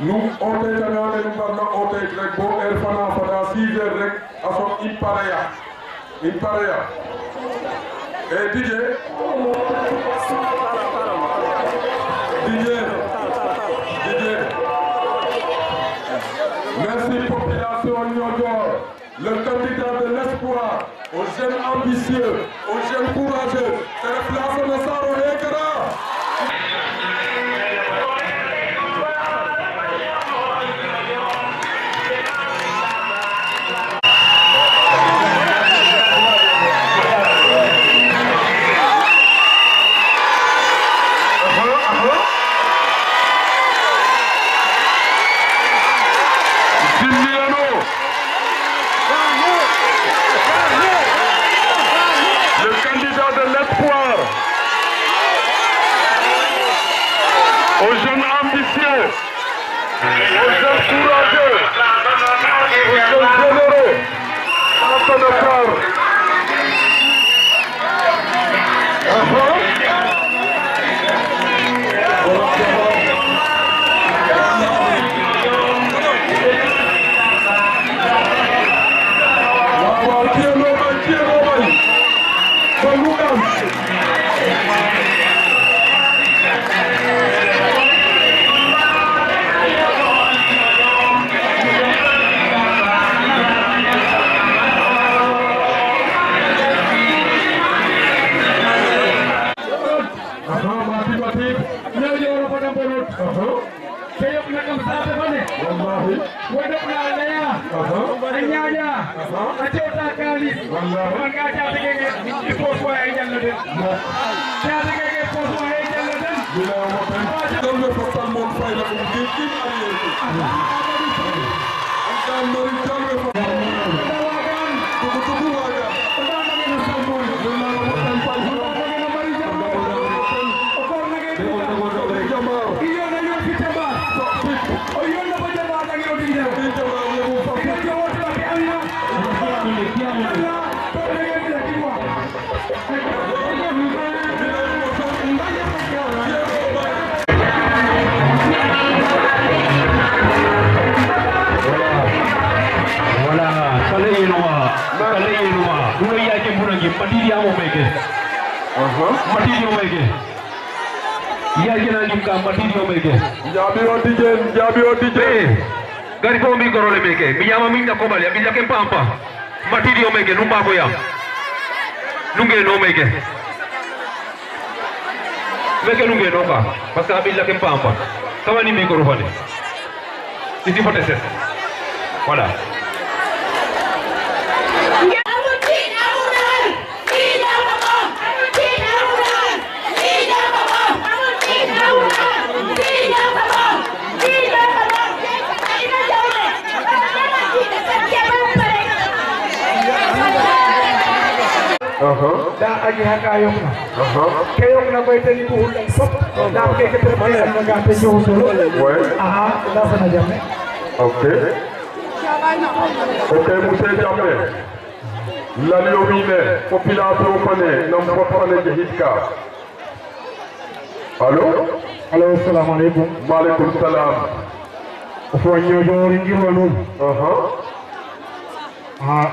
nous oote tanane nu mbarna oote rek bo heure fana fada 6 heures rek a soɓ i pareya e DJ merci population Niodior, le candidat de l'espoir, aux jeunes ambitieux, aux jeunes courageux, c'est le place de Saro Ekara. Aux jeunes ambitieux, aux jeunes courageux, aux jeunes généreux, dans notre corps. Gari ko mi korole meke mi yama min da ko bali abilla kem pampa matidio meke numba ko yam nunge no meke nunge no ka parce que abilla kem pampa kawani mi ko rofane iti fote ses voilà da aji haka yokna ke yokna koy tani ko hulɗan fop da ke ke préparé am nga te jow solo aha da sana jamme ok monsieur Jammeh lalio mine population fane nam fofane jehitka allo assalamu alaikum wa alaikum salam fo Niodior ngirwa non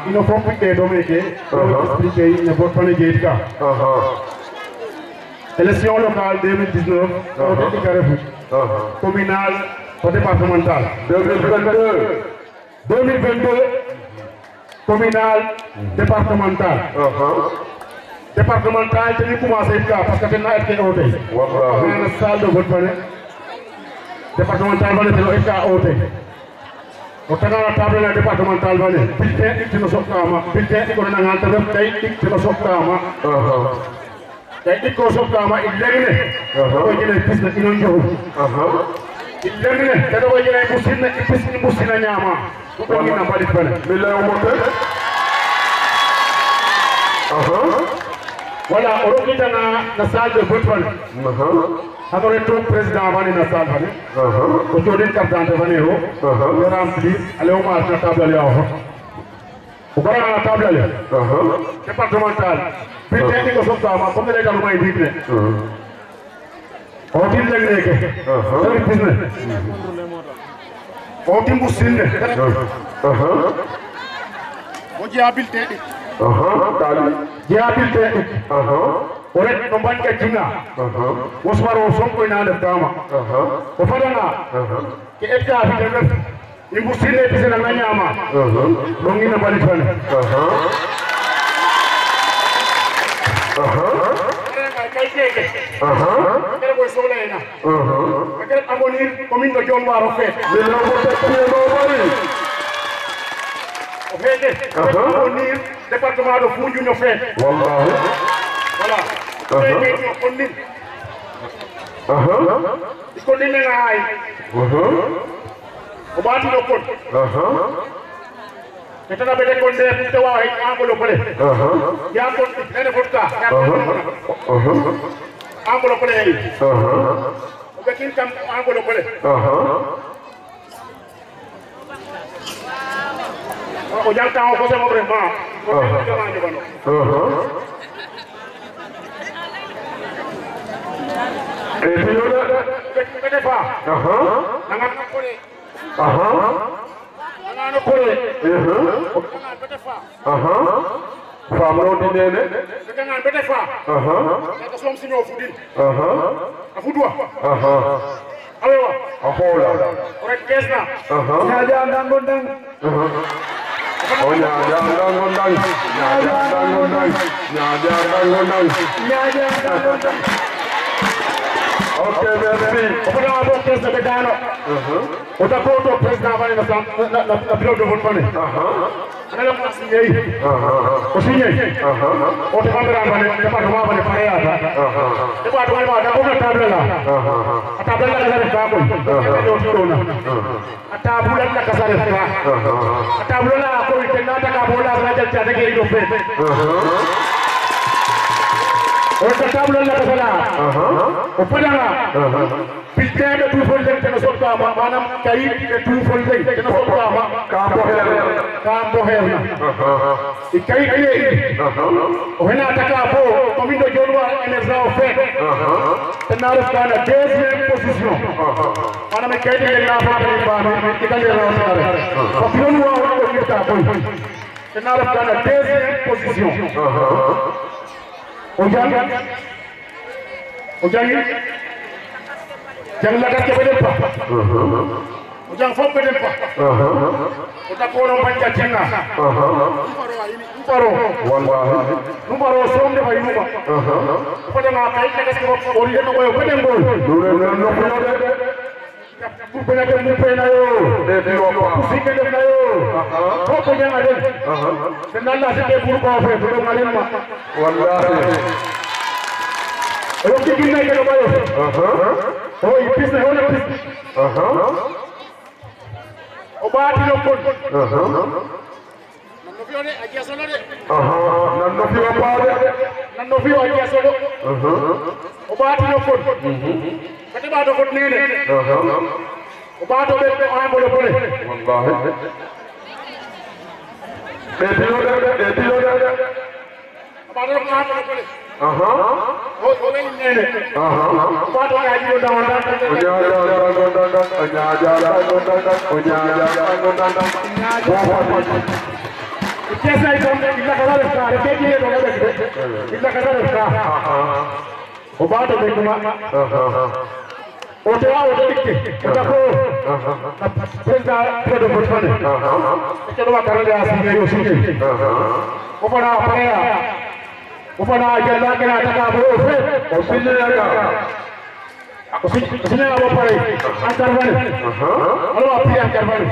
ino fof ɓiɓɓe ɗo meke expliqué ne botfane jeyitka élection locale 2019 o deɗika refu communal to départemental 2022 communal départemental départemental teni commencé itka parce que tena etke o tey nana salle de vote fane départemental fane teno etka o tey o tagana table na départemental fane bulletin ɗik tino soɓtama bulletin ɗik ono nangan ten ref kay ɗik tino soɓtama kay ɗik ko soɓtama i leŋne oɓo jene pisna ino njoxu i leŋne ten oɓo jene mbusina i pis i mbusina ñama ɓogina mbaɗit fane mi leyomo ten voilà o rokkitana na salle de vote fane hano retto président fane na salle fane o coɗin carte d'identité fane o le remplir ale o mas na table ale a o hot o garana na table ale départemental bulletin ɗi ko soɓtama comme ne leytanuma e ndiig ne o tin leŋ neke teri pisne o timbu sinde o jabilte tali jabilte o rek no banke jinga wasmaro sonko ina def dama o fadana ke etta fi def imbu sinde bisena nganyama do ngina bali fane kere koy sohla ena kere abonir commune de Dione Waro fe o feke abonir département de Foundiougne fe wallahi voilà feke o konnin i konnin nena hay o ɓaati no kon te tana ɓe de konde te wawa hay enveloppe le ya kon nene fotka ya enveloppe le hey o ɓekin kam enveloppe le o jalta o fosemo vraiment o jogano ɓete fa nangan no kole nangan no kole ɓete fa fam no dinene nangan ɓete fa eka som siño fudin a fudwa awewa a hola o rek kesna ñaja ndango ndang o ñaja ndango ndang ñaja ndango ndang ñaja ndango ndang ñaja ndango ndang ok merci o fota bo kesna ɓe dano o tako to président fane na bureau de vote fane anala mo signé o signé o te bandira fane département fane pareyata département ma da ko table la a table la ka def ka ko do tona a table la ka def ka a table la ko te na ta ka bola na jal ta ke do fe o ta table la ka sala o padanga bulletin de tout fol len tena sotta manam kayit de tout fol len tena sotta ka boherna i kayit ile o hena taka bo commune de Dione Waro émergent o fait tena ref kana deuxième position manam kayit ile na fa ni ba ni kali rawtare ko Dione Waro ko kirta boy tena ref kana deuxième position o jangi jang lagat ke bedel pa o jang fop bedel pa o ta ko no banja jenga paro wallahi numaro som de fay numa ko de ma kay lagat ke o ri no ko bedel ngol dure no ko bu bena de mu pena yo de biwa bu sike de na yo ko janga de de nalla se ke bur ko fe do ngalen ma wallahi o ke ginna ke do bayo o ipis na hola pis o baati no kon no fione a dia solo de nan no fiwa paade nan no fiwa a dia solo o baati no kon kati ba do kon nene o baato be be an bolo bole wallahi de tilo de ba do ko an bolo bole o be nene ba do ga ji do wanda kesa iko illa kala resta ke je do ga de illa kala resta o ba do be kuma o te wa o te dikke o ta ko président de vote fane ke do wa karale asine yo suke o fana parea o fana jalla kana ta ka bo fe o sinyaga o sinyaga bo pare antar fane alo api antar fane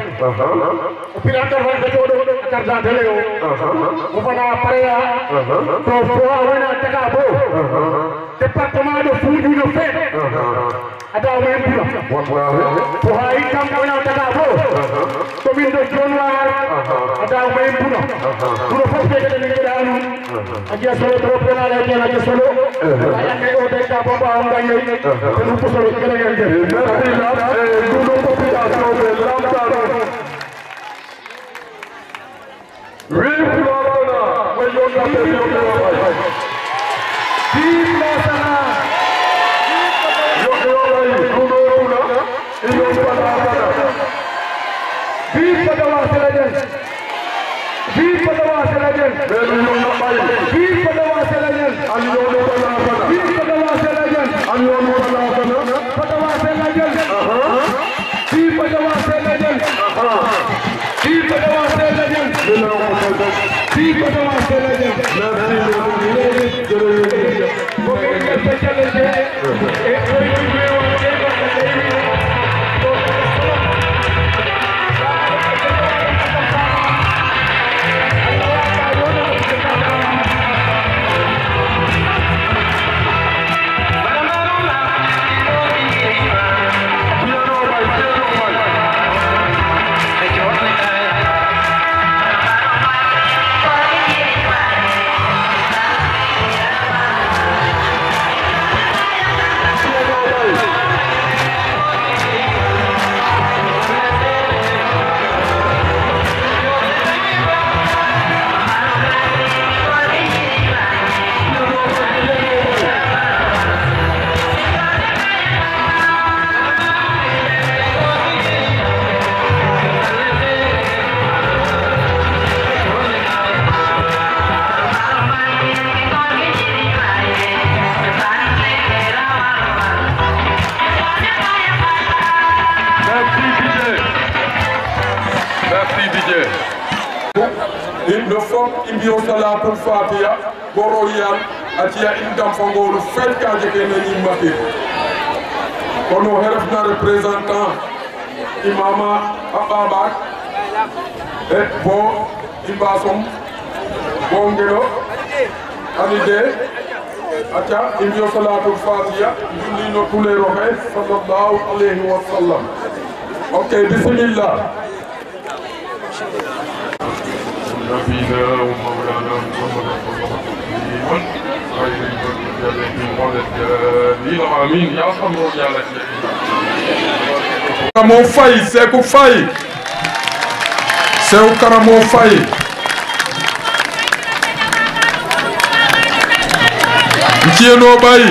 o pira antar fane ko do antar da dele yo o fana parea to fo wana ta ka bo département de Foundiougne fe ada men pula wallahi to hay kam wana ta ka bo commune de Dione Waro ada men pula pour fo ke de ni danu aja solo to pena la ke na solo ya ne o de ka bomba am ga yey te nu ko solo ke la ngeen def merci la du do population de Lamtaro vive Corona way yo na te yo vive la sana yo yo yo no no y yo para Vive Padawa Selajan. Vive Padawa Selajan. Vive Padawa Selajan. Vive Padawa Selajan. Padawa Selajan. Vive Padawa Selajan. Vive Padawa Selajan. Vive Padawa Selajan. Le fond imbio salatul fatiha goroyan atia indam fangolu fet ka jeke nani mati kono herfna représentant imama ababak et bo imbasom bongelo anide atia imbio salatul fatiha julino tous les rohés sallallahu alayhi wa sallam. Ok, bismillah. نبينا ومولانا محمد صلى الله عليه وسلم آمين يا صبر يا لك كرمو فاي سيكو فاي سيكو كرمو فاي نتينو باي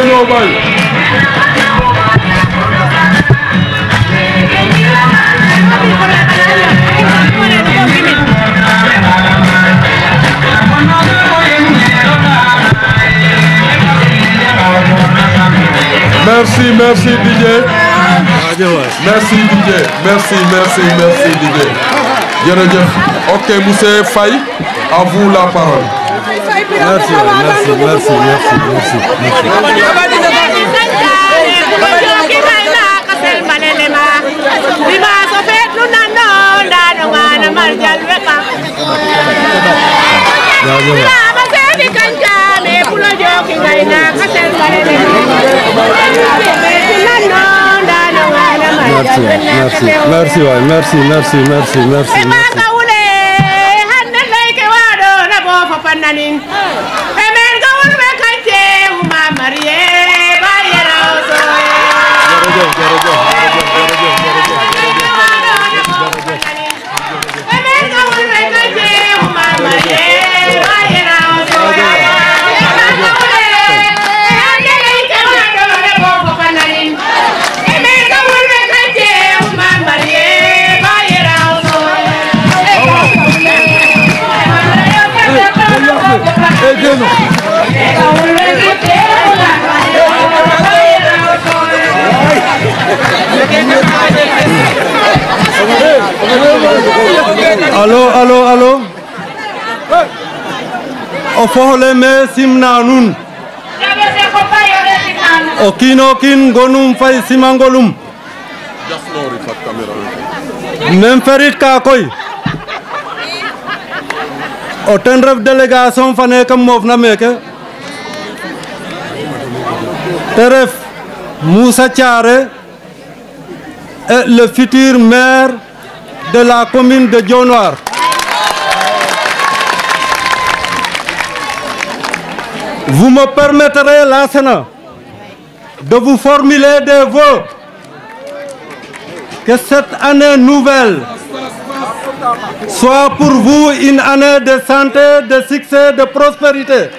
Nobody. Merci, merci DJ. Merci DJ. Merci DJ. Jërëjëf. Ok, monsieur Faye, à vous la parole. Merci. Allô o fohole me simna nun o kin gonum fay simangolum même ferit ka koy o ten ref délégation fane kam moof na meke te ref Moussa Thiaré est le futur maire de la commune de Dionewar. Vous me permettrez, là, Sénat, de vous formuler des vœux que cette année nouvelle soit pour vous une année de santé, de succès, de prospérité.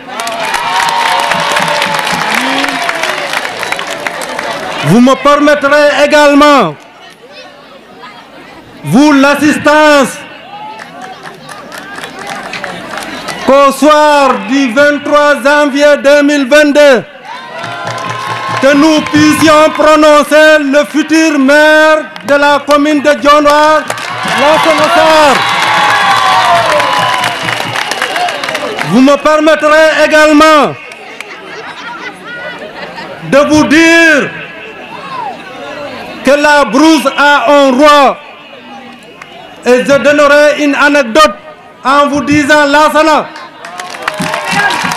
Vous me permettrez également, vous l'assistance, qu'au soir du 23 janvier 2022, que nous puissions prononcer le futur maire de la commune de Dionewar, Lansana Sarr. Vous me permettrez également de vous dire que la brousse a un roi. Et je donnerai une anecdote en vous disant, Lansana,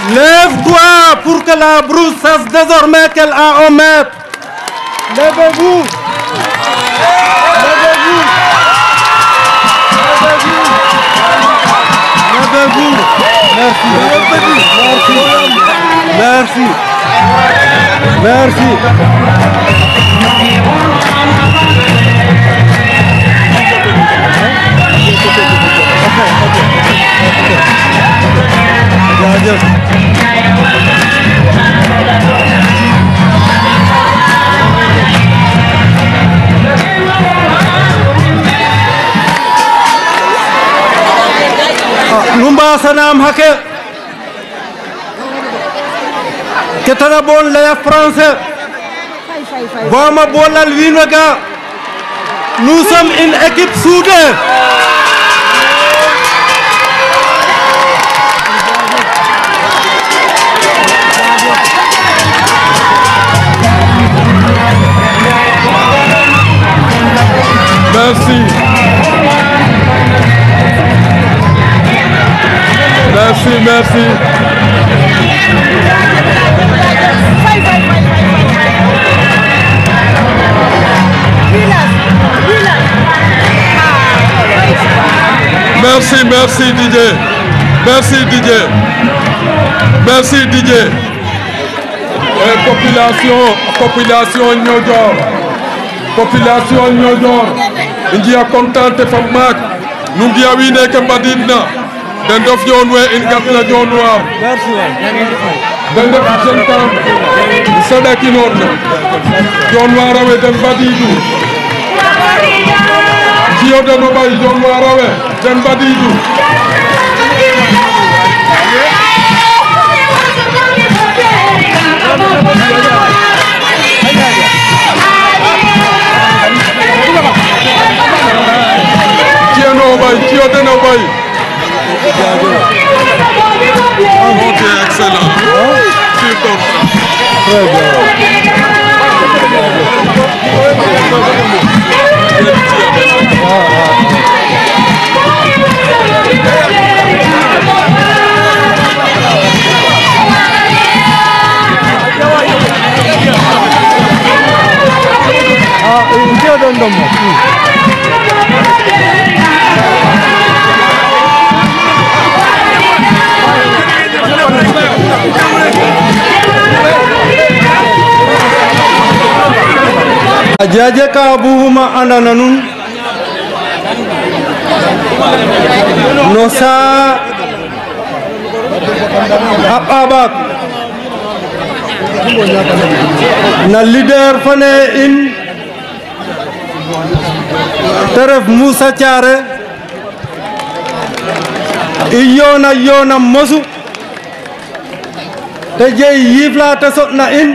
lève-toi pour que la brousse sache désormais qu'elle a un maître. Levez-vous. Levez-vous. Levez-vous. Merci. Merci. Merci. Jaajëf. Lumba sanam hake ketana bon la français vama bolal winaga nous sommes une équipe soudée. Merci. Merci, merci. Merci, merci Didier. Merci Didier. Merci Didier. Population Niodior. Population Niodior. India contente famak. Nungia wine ke badidna. Den dof Dionewar in gatna Dionewar. Merci. Den dof jentam. Sadaki nodna. Dionewar awe den badidu. Jio den obay Dionewar awe den badidu. Jio den obay. Ok, excellent. Super. Très bien. Jaje ka buhuma andana nun no sa ababak na leader fane in teref Moussa Thiaré yona mosu te jey yifla te sotna in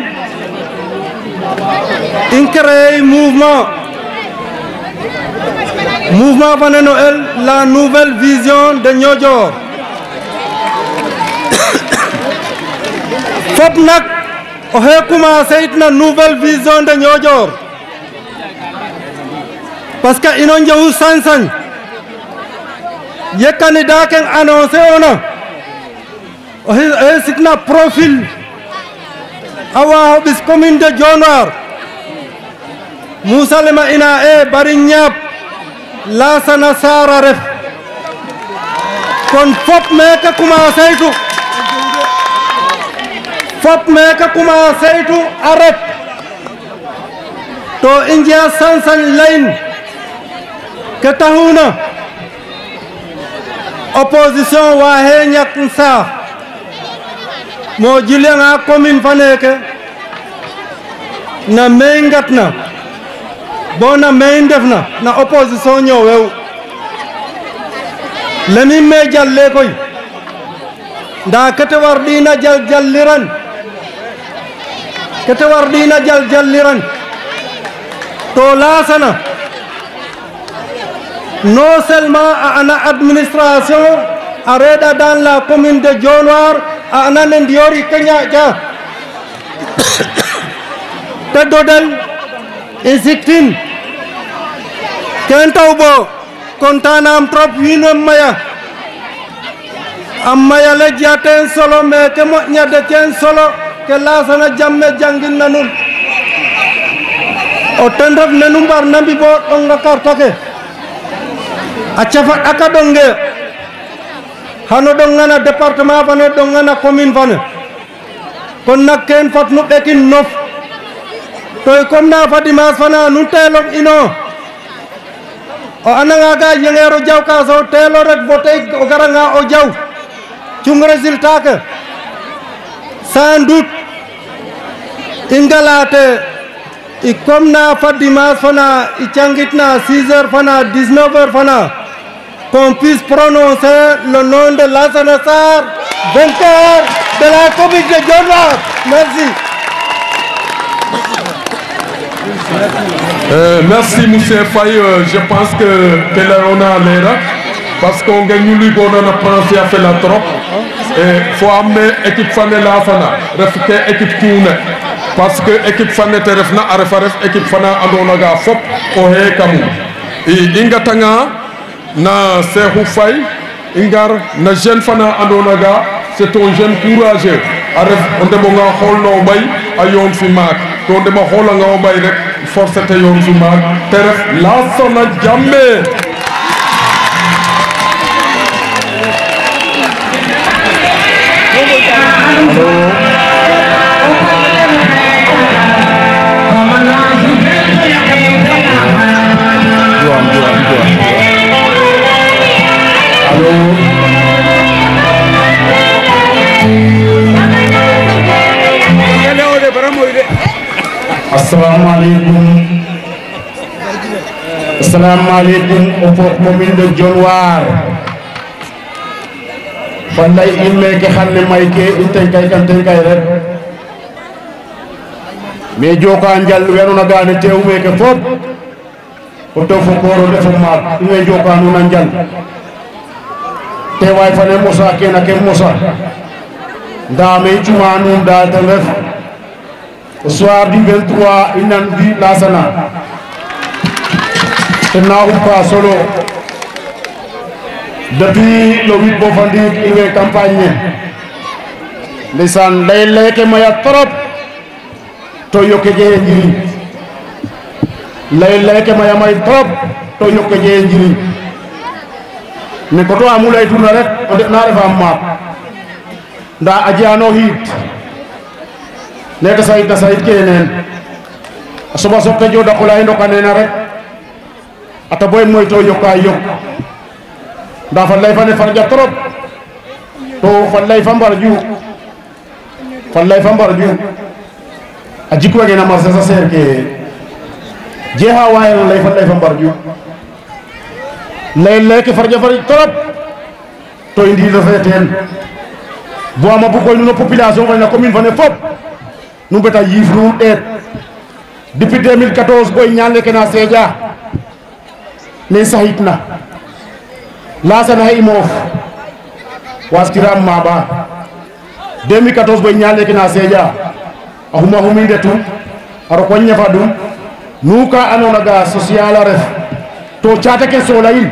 créé mouvement fane Noël la nouvelle vision de Niodior fop nak oxe commencé itna nouvelle vision de Niodior parce que ino njehu sañ-sañ ye candidat ken annoncé ona oxe sitna profil awa bis commune de Dionewar Moussa lema ina bari ñaap Lansana Sarr a ref kon fop meke commencé tu a ret to i njea sañ-sañ layin ke taxuna opposition wa he ñak sa mo jilenga commune fa neke na may ngatna bo na may ndefna na opposition ñowew lemi me jalle koy nda kete war dina jalliran kete war dina jalliran to lasana non seulement à une administration arrêta dans la commune de Dionewar à un ndiori Kenya te dodel insiktin ken tawbo kontanam trop wino maya amaya le jaten solo me ke mo nyade ten solo ke lasana jamme jangin nanun o tendref nenum bar nambi bo onga kartake acafat aka donge hano dongana département fane dongana commune fane kon nak ken fat nu ɓekin nof toy comme na fa dimanche fana nu telom ino o ananga ga yengero jaw ka so telo rek vote o garanga o jaw cung résultat ke sans doute ingalate i comme na fa dimanche fana i cangitna 6 heures fana 19 heures fana qu'on puisse prononcer le nom de Lassana Sarr, vainqueur de la commune de Dionewar. Merci. Merci Monsieur Faye, je pense que on a l'air parce qu'on gagne lui qu'on a pensé à faire la trop et faut amener équipe fan de Lassana, refléter équipe tourne parce que équipe fan de refna aref équipe fan adonaga fop o he kamu et ingatanga na Cheikhou Faye ingar na jeune fana andonaga c'est un jeune courageux aref onde bo nga xol no bay ayon fi mak to onde ma xola nga o bay rek force te yon fi mak te ref Lassana Jammeh Assalamu alaikum au commune de Dionewar falay imme ke xamne may ke tenkay rek me joka njal wenuna gane tew me ke fop o to fo koro defo mak me joka nu na njal te way fane Moussa kena ke Moussa nda me cuma nu da te ref au soir du 23 inan bi Lassana n'a pas solo depuis le 8 Bofandik il est campagne les san lay ke maya trop to yoke je njiri lay ke maya may trop to yoke je njiri ne ko to amulay tuna rek o de na refa map nda ajiano hit ne ka sayit kenen asoba sokke joda ko lay ndokanena rek ata boy moy to yokay yok da fa lay fa ne farja trop to fa lay fa mbar ju ajiko ngena marsa sa ser ke jeha way lay fa mbar ju lay ke farja trop to indi do feten bo ama bu koy no population fa na commune fa ne fop nu beta yif nu et depuis 2014 boy ñaale ke na Sédia ne sahitna Lassana hay mof waskiram maba 2014 boy ñaale ke na Sédia ahuma huminde tu aro ko ñefa dum nuka anona ga social ref to chata ke solayin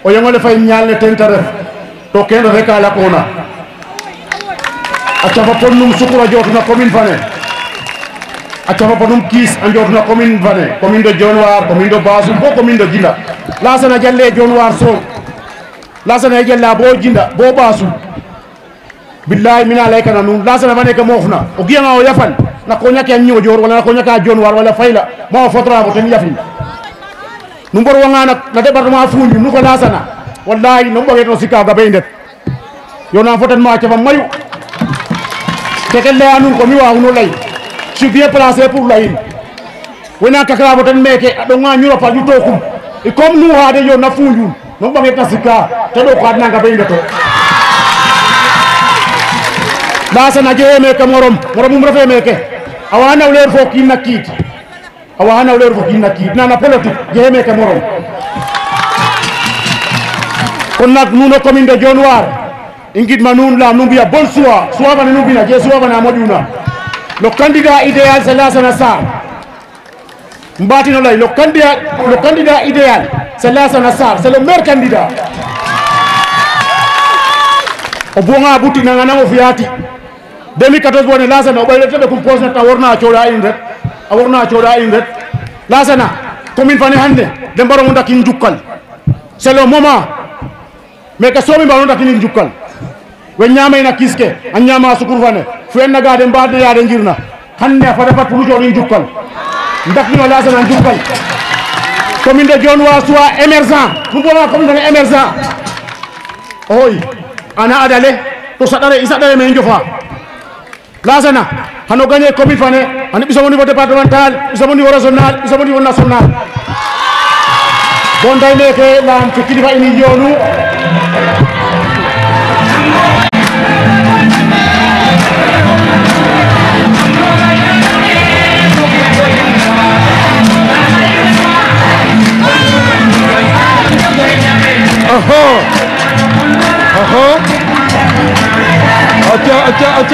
o yongole fay ñaale tenta ref to ken rekala kona acha fa ponnum sukura jotuna commune fane acha fa ponnum kis anjotuna commune fane commune de Dionewar commune de Basu bo commune de Djinda Lassana jalle Dionewar so Lassana jalla bo Djinda bo Basu billahi mina layka nanu Lassana fane ke mofna o gianga o yafal na ko nyaka nyo jor wala ko nyaka Dionewar wala fayla mo fotra bo ten yafin nu mbor wanga na département Foundiougne nu ko lasana wallahi no ɓoget no sika gabe ndet yo na fotan ma cafa mayu keke leya nuun ko mi waawuno lay je suis bien placé pour layin wena kakra fotan meke a ɗonga ñuropa ñu tokum et comme nu xade yo na Foundiougne no ɓoget na sika te ɗo xaad na gabe ndeto lasana jeye meke moromum refe meke awa nawleer fo kiin na kiid awa nawleer fo kiin na kiid nana politique jeye meke morom kon nak nuun o commune de Dionewar i ngidma nuun lam nu mbiya bon choix fane nu mbina je choix fana moƴuna le candidat idéal c'est Lassana Sarr mbatino lay le candidat idéal c'est Lassana Sarr c'est le meilleur candidat o buga butinanga nango fiyati 2014 wone Lassana o ɓayle teɓe kum posna a worna coɗa in ret Lassana commune fane hande de mbarongo dakin jukkal c'est le moment mais que somi mbano dakinin jukkal we ñamayna kiske a ñama sukur fane fuenna gade mbade yade njirna hande a fada fat pour joɗin jukkal daknino Lassana jukkal commune de Dionewar soit émergent nu mbona commune fane émergent oy ana adale to saɗare i saɗare me njofa Lassana hano gagné commune fane hano ɓisamo niveau départemental ɓisamo niveau régional ɓisamo niveau national bon day meke lam to kilifa ini jonu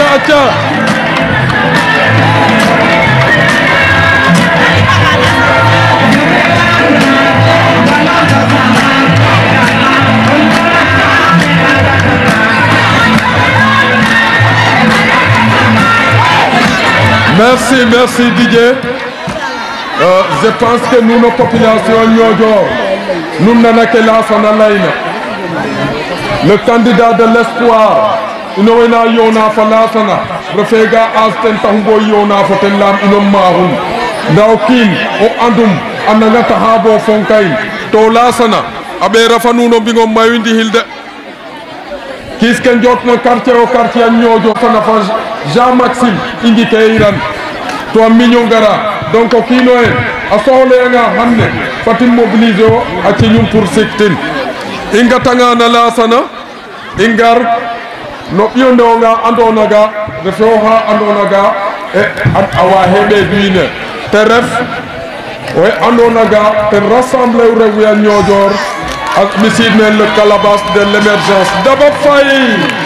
Acha. Merci Didier. Je pense que nous, nos populations, nous n'avons que Lassana Layna. Le candidat de l'espoir, il y a Yona Falasana, Refega Asten Tango Yona Fotelam Inom Mahun, Daukin, O Andum, Anangata Habo Fonkai, To Lassana, Abe Rafanuno Bingo Mayundi Hilde. Kisken Jotna quartier au quartier Nyojo Fanafa Jean-Maxime indiqué Iran. To mignon gara donc kino en a soxlenga xamne fatim mobiliser o a ciñum pour sectin i ngatanga na Lassana i ngar no ɓiyo ndewonga andona ga refe oxa andona ga awa heɓe wiine te ref we andona ga ten rassemble u rew we a Niodior a ɓisid men le calebasse de l'émergence Daba Faye.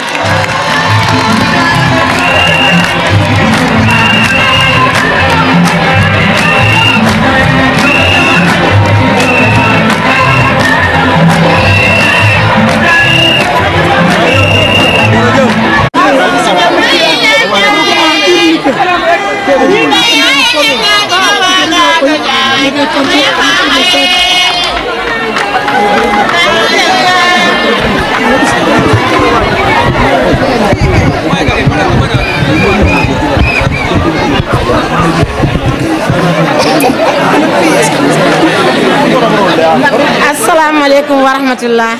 Assalamualaikum warahmatullah.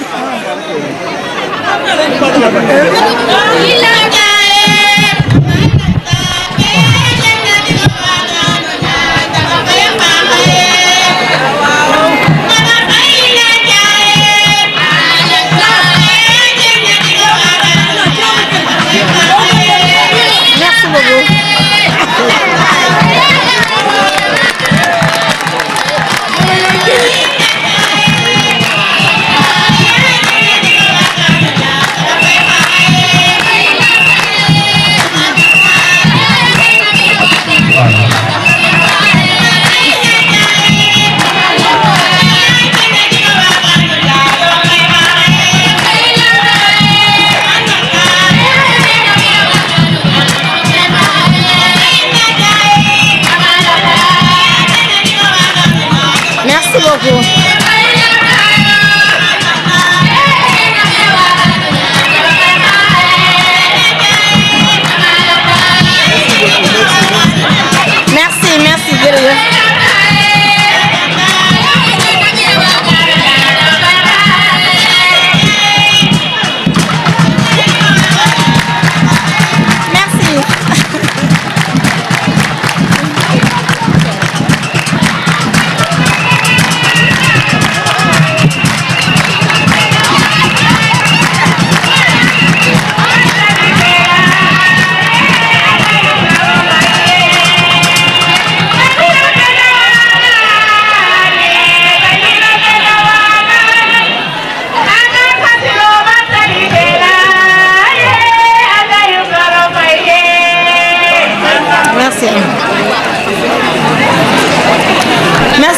Merci.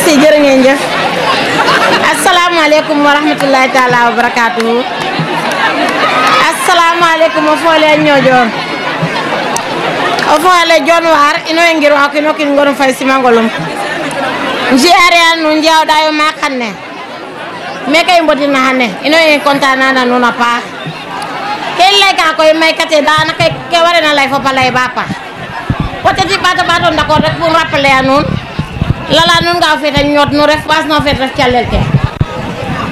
merci jërë ngeen jëf asalaamaaleykum wa rahmatullahi taala wa barakatuhu asalaamaaleykum o foole ñojoor o foole jonwar ino e ngir wa kino kin ngorum fay simangolum njiare an nu njawɗa yo ma xanne me kay mbodina xane ino e contana na nuuna paax ke lay ka koy may kate dana ke warena lay fo balay ba paax peut-être ɓato d'accord rek pour rappeler a nuun lala nun nga fete ñot nu ref pas no fet ref calel ke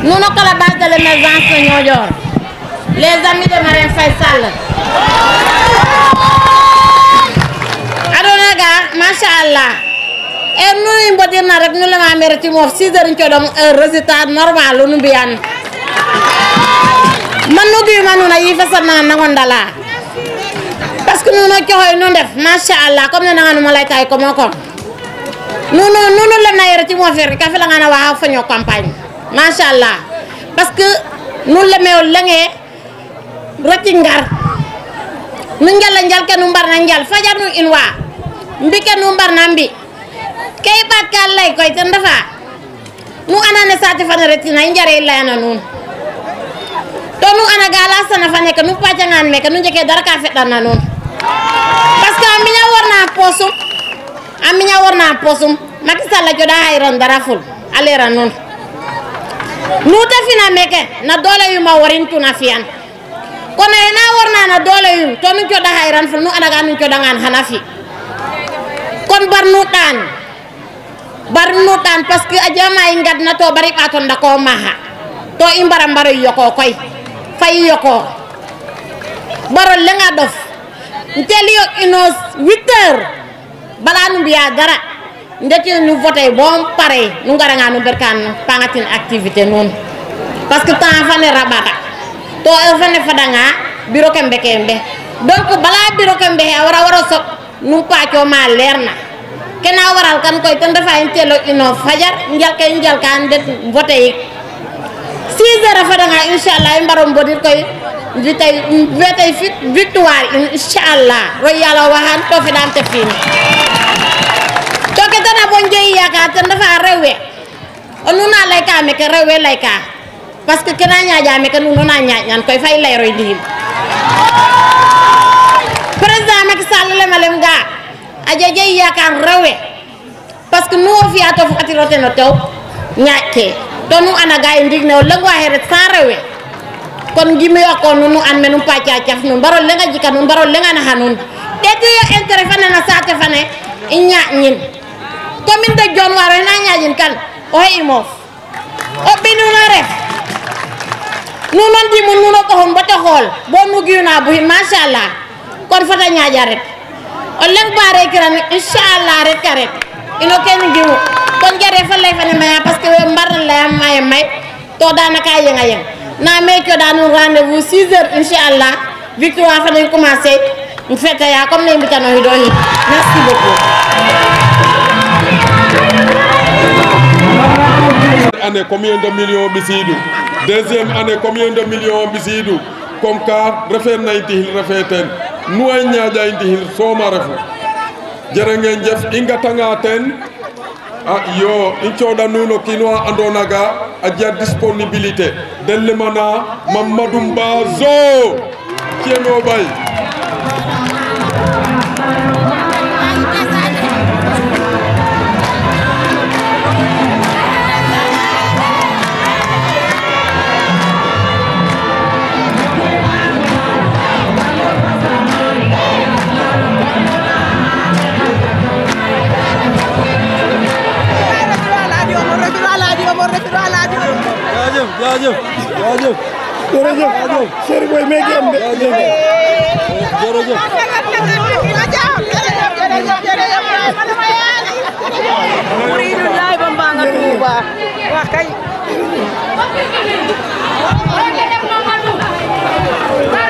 nous no kala base de l'émergence de Niodior les amis de Marème Faye Sall adona ga machallah e nu mbodirna rek nu lema mere ti moof 6 heures codong résultat normal nu mbiyan man nu giyuma nuuna yifesana nango ndala parce que nuno coxoy nu ndef machallah comme ne nanganuma laytay comme ko nunu lemna yere ti mo fer ka fela ngana wa faño campagne machallah parce que nu lemeo lenge rati ngar nu njal ke nu mbarna njal fajar nu inwa mbike nu mbarna mbi kay bat ka lay koy tan dafa nu anane sati fana retina njare layana nun to nu ana gala sana fane ka nu pajangan me ka nu jeke dara ka fetana nun parce que amina warna posum Macky Sall joda hayran dara ful alera non nuta fina meke na dole yu ma warin tuna fian kono ena warna na dole yu to nu joda hayran ful nu adaga nu joda ngan hanafi kon barnutan parce que ajama ingad na to bari paton da ko maha to imbara mbaro yoko koy fay yoko baro lenga dof ntelio inos 8h bala nu biya dara ndeti nu voté bon pareil nu ngara nga nu berkan pangatin activité non parce que temps fane rabata to fane fadanga biro kembe donc bala biro kembe wara sok nu paccio ma lerna kena waral kan koy tan dafa intelo ino fajar njal kan det voté yi 6h fadanga inshallah mbarom bodir koy vitay victoire inshallah royalo wahan to fi dam te fini to ke dana bonje yaka tan dafa rewe onuna lay ka me ke rewe lay ka parce que kena nyaaja me ke nuna nyaanyan koy fay lay roy dim président Macky Sall le malem ga ajeje yaka rewe parce que nu fi ato fati rote no taw nyaake to nu ana ga indigne o lengwa heret sa rewe kon gimi ko nu an menum pacha chaf nu baro lenga jika nu baro lenga na hanun tete yo intérêt fane na sate fane inya nyin commune de Dionewar na ñaajin kan o he imof o binu na ref nu non di mun nu ko hon bata xol bo nu giuna bu machallah kon fata ñaaja rek o leng bare kiran inshallah rek rek ino ken gimu kon jare fa lay fane maya parce que mbar la may to danaka yenga yeng na me ko danu rendez-vous 6h inshallah victoire fa dañ commencer ñu fete ya comme les mbitano yi do yi merci beaucoup année combien de millions bisidu deuxième année combien de millions bisidu comme car refer na intihil refeten nuay ñaaja intihil soma refu jere ngeen jef ingatanga ten yo in cooda nuno kinoa andonaga a jia disponibilité den lemana Mamadou Mbazo Thieno Bay jërëjëf Serigne Boy me gem de jërëjëf muridu lay bamba nga Touba wa kay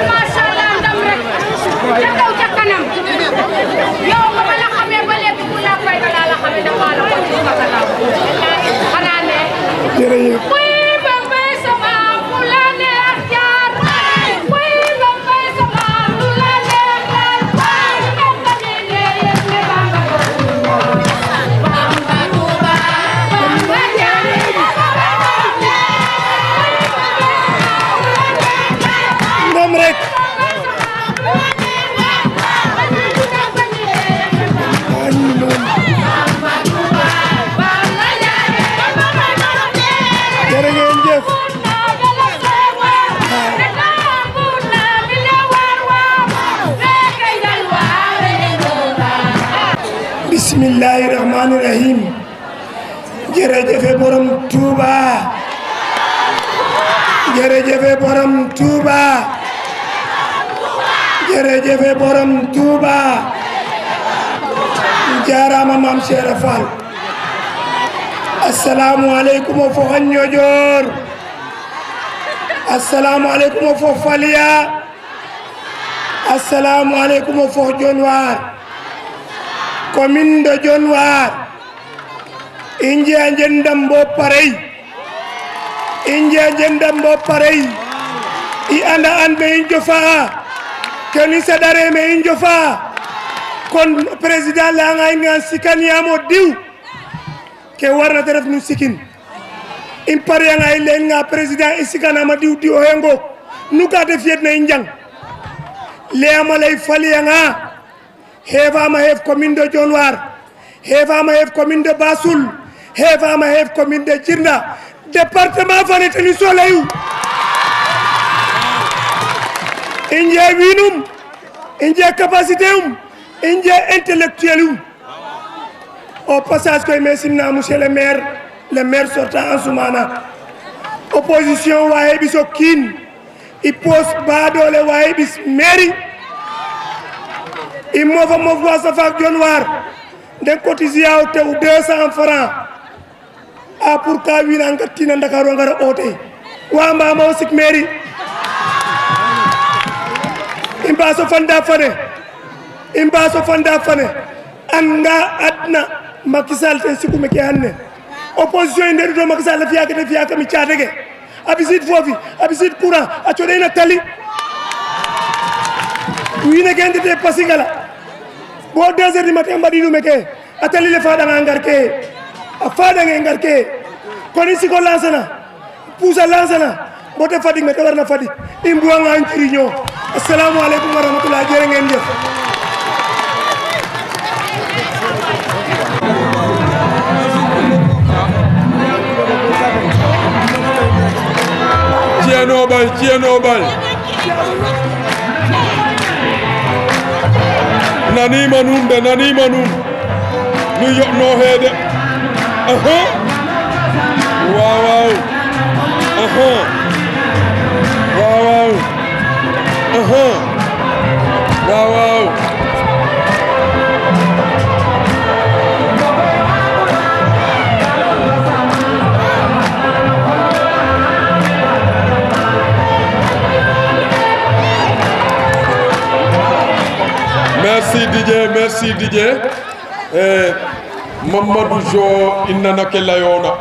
machallah ndam rek ca kaw ca kanam yow ba la xamee ba léegi bu la fay da la xamee da wala ko ci kala xanaa ne jërëjëf Bismillahirrahmanirrahim. Jërëjëf borom Touba. Jërëjëf borom Touba. Jërëjëf borom Touba. Jaarama Maam Cheikh Fall. Assalamu alaikum fo Ñojor. Assalamu alaikum fo Falia. Assalamu alaikum fo Dionewar. Commune de Dionewar. Inji ajendam bo parey. Inji ajendam bo parey. I anda an be injofa. Keni sadare me injofa. Kon président la ngay ngan sikaniamo diw. Ke warna def nu sikin. In pare ngay len nga président isikana ma diw diw hengo. Nu ka def yet na injang. Le amalay fali nga. Hevama hef commune de Dionewar. Hevama hef commune de Bassoul. Hevama hef commune de Djirnda. Département fane tenu soleil. Inje winum. Inje capacité inje intellectuel. Au passage que merci na monsieur le maire sortant en Soumana. Opposition waye biso kin. Il pose ba dole waye bis mairie. Il m'a fait ça faire Dionewar de cotiser à 200 francs. Ah pour qu'à 8 ans que tu n'as pas de hôtel. Wa mama aussi mairie. Il passe au fanda fane. Il passe au fanda fane. Anga adna makisal te siku me kianne. Opposition inde do makisal fiya ka mi chaatege. Abisit fofi, abisit courant, a chode na tali. Wina gende te pasigala. Bo 2 heures du matin mbadi du meke. Atali le fada ngarke. A fada ngarke. Koni siko lansana. Pousa lansana. Bote fadik me warna fadik. Imbu nga antiriño. Assalamu alaykum wa rahmatullahi jere ngeen def. Cieno bay. Nani manum nu yo no hede wow Merci DJ. Mamadou Jo inna kelayona.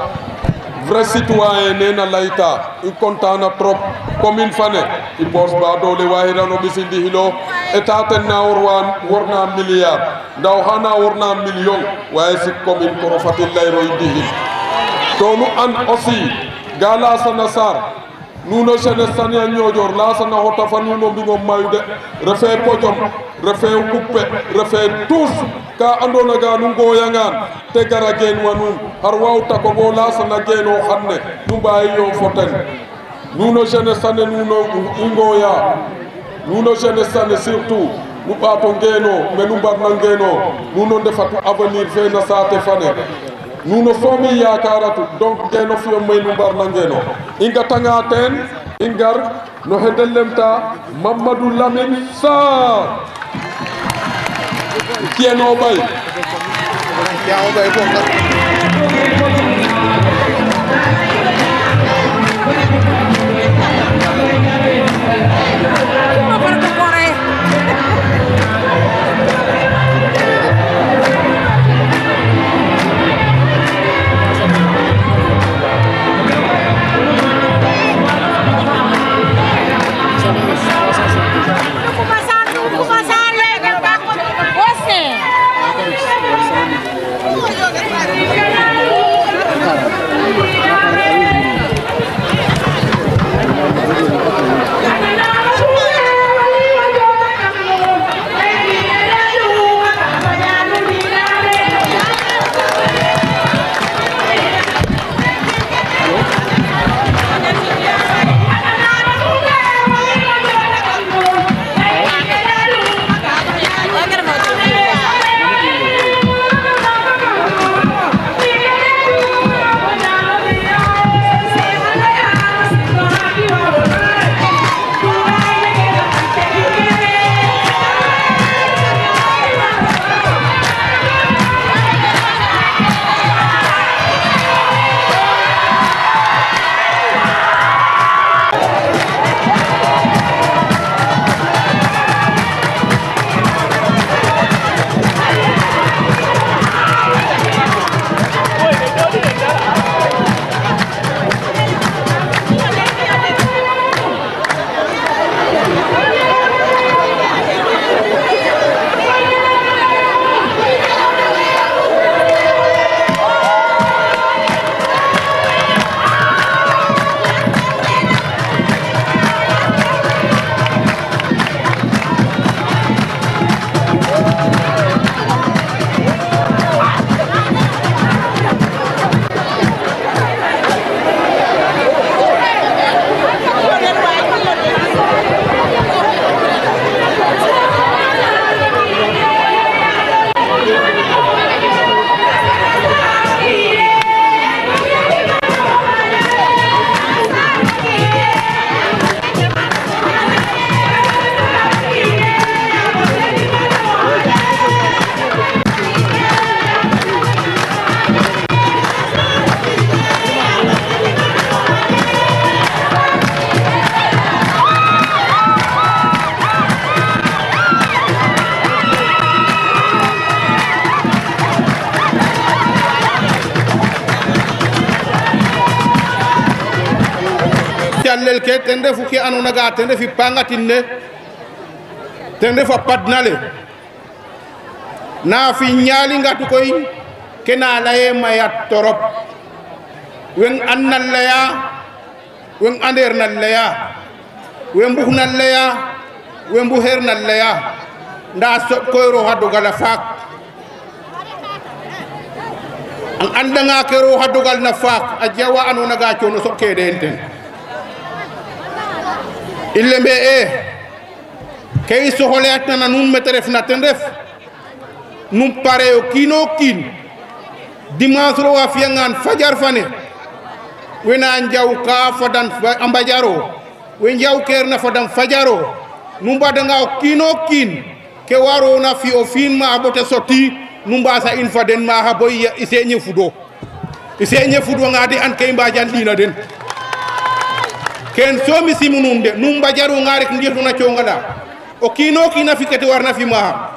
Vrai citoyen nena laita, il contana trop commune fane, il pose ba do le wahira no bisindi hilo, état na warna milliard, ndaw hana warna million, waye si commune ko fatil layro indi. To nu an aussi gala sanasar nuno jeunesse sania Ñojor la sana hota fa nuno bingo mayude refe pojom refe coupe refe tous ka andona ga nu ngoyangan te gara gen wanun har wawta ko go la sana geno xamne nu bayi yo foten nuno jeunesse sane nuno ngoya nuno jeunesse sane surtout nu bato ngeno menu barna ngeno nuno defatu avenir fe na sate fane nuno somi yakaratu donc geno fiyo may nu barna ngeno inga tanga ten ingar no hedelemta Mamadou Lamine Sarr kieno bay cellel ke ten refu ke andoona ga ten refi pangatin ne ten refa padnale na fi ñaali ngatu koy ke na laye mayat torop wen an na leya wen andeer na leya wen mbux na leya wen mbuxeer na leya nda soɓ koy roxa dogala faak an andanga ke roxa dogal na faak a jawa andoona ga coono soɓ ke den ten i lembe e ke i soxole'atna na nuun mete refna ten ref num pare o kiino kiin dimanche ro a fi'angaan fajar fane wena njaw ka fadan a mbajaro we njaw keer na fadan fajaro nu mbadanga o kiino kiin ke waroona fi o fi'in ma bo ta soti nu mbaasa in fa den maaxa bo i seeñe fudo i seeñe fudwanga de an ke i mbaajan ɗiina den ken somi simu nuun de nu mbajarunga rek njirtuna congala o kiino kiin a fi kete warna fi maaxa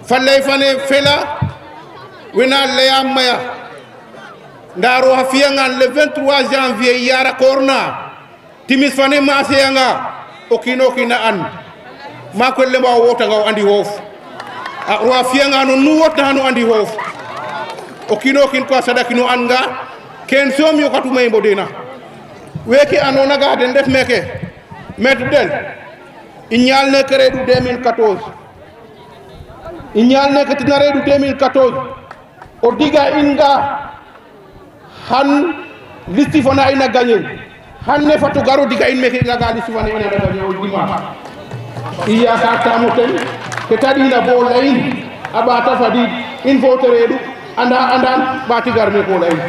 fa lay fane fela wena leya maya ndaro a fi'angaan le 23 janvier yara koorna timis fane maase'anga o kiino kiin a an maak we lemba o wootanga o andi xoof a ro a fi'angaan no nu wootna xano andi xoof o kiino kiin ko a saɗakino an nga ken soom yokatuma i mbodena weeke andoona ga den ndef meeke Maître Del i ñaal neke reedu 2014 i ñaal neke tina reedu 2014 o diga in nga xan listi fana in a gagner xan ne fatu garo diga in meke nga ga listi fana in a gagner o dimanche i yakartamo ten ke taɗina bo layin a ɓaata fadiid in fo te reedu andan ɓaati gar meke o layin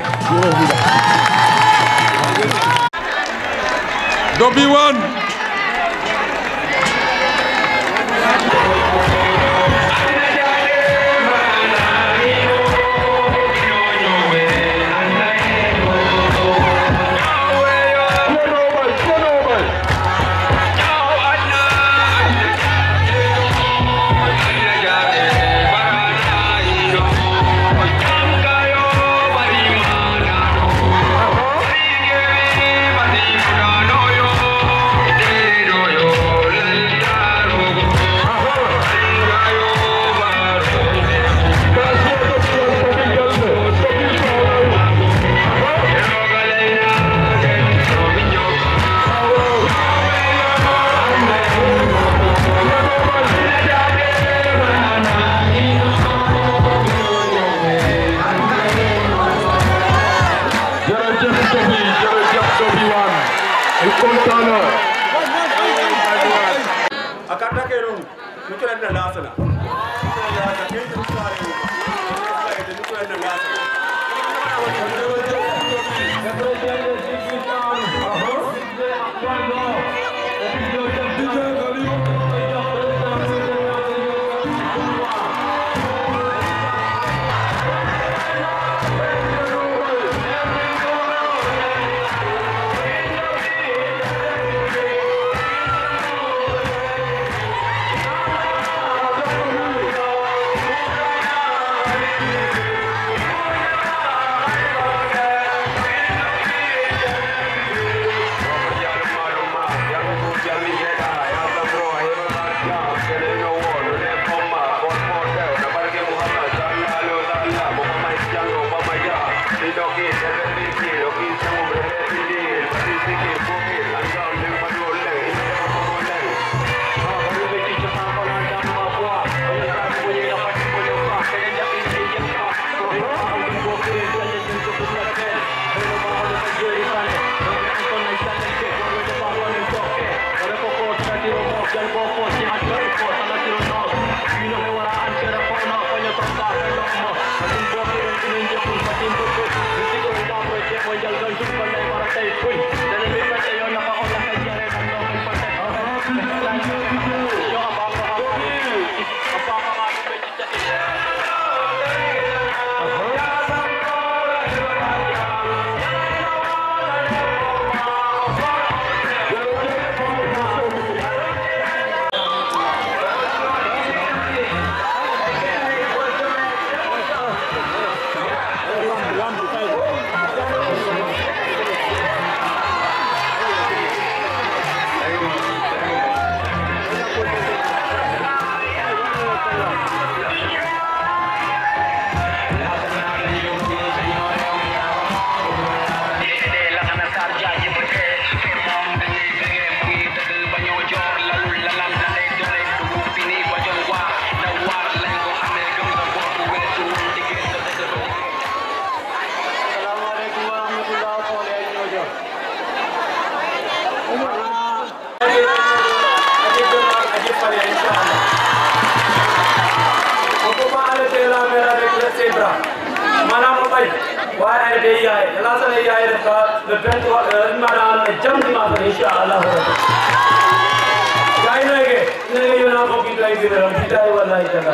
Dobi Wan. ses bras maanaam o ɓay waaye ay de yaay lasana yaay ref ka le 23 maanaam jam dimanche inchallahu rabbi gay nege nege yona fogi tay biram bitay wallahi taala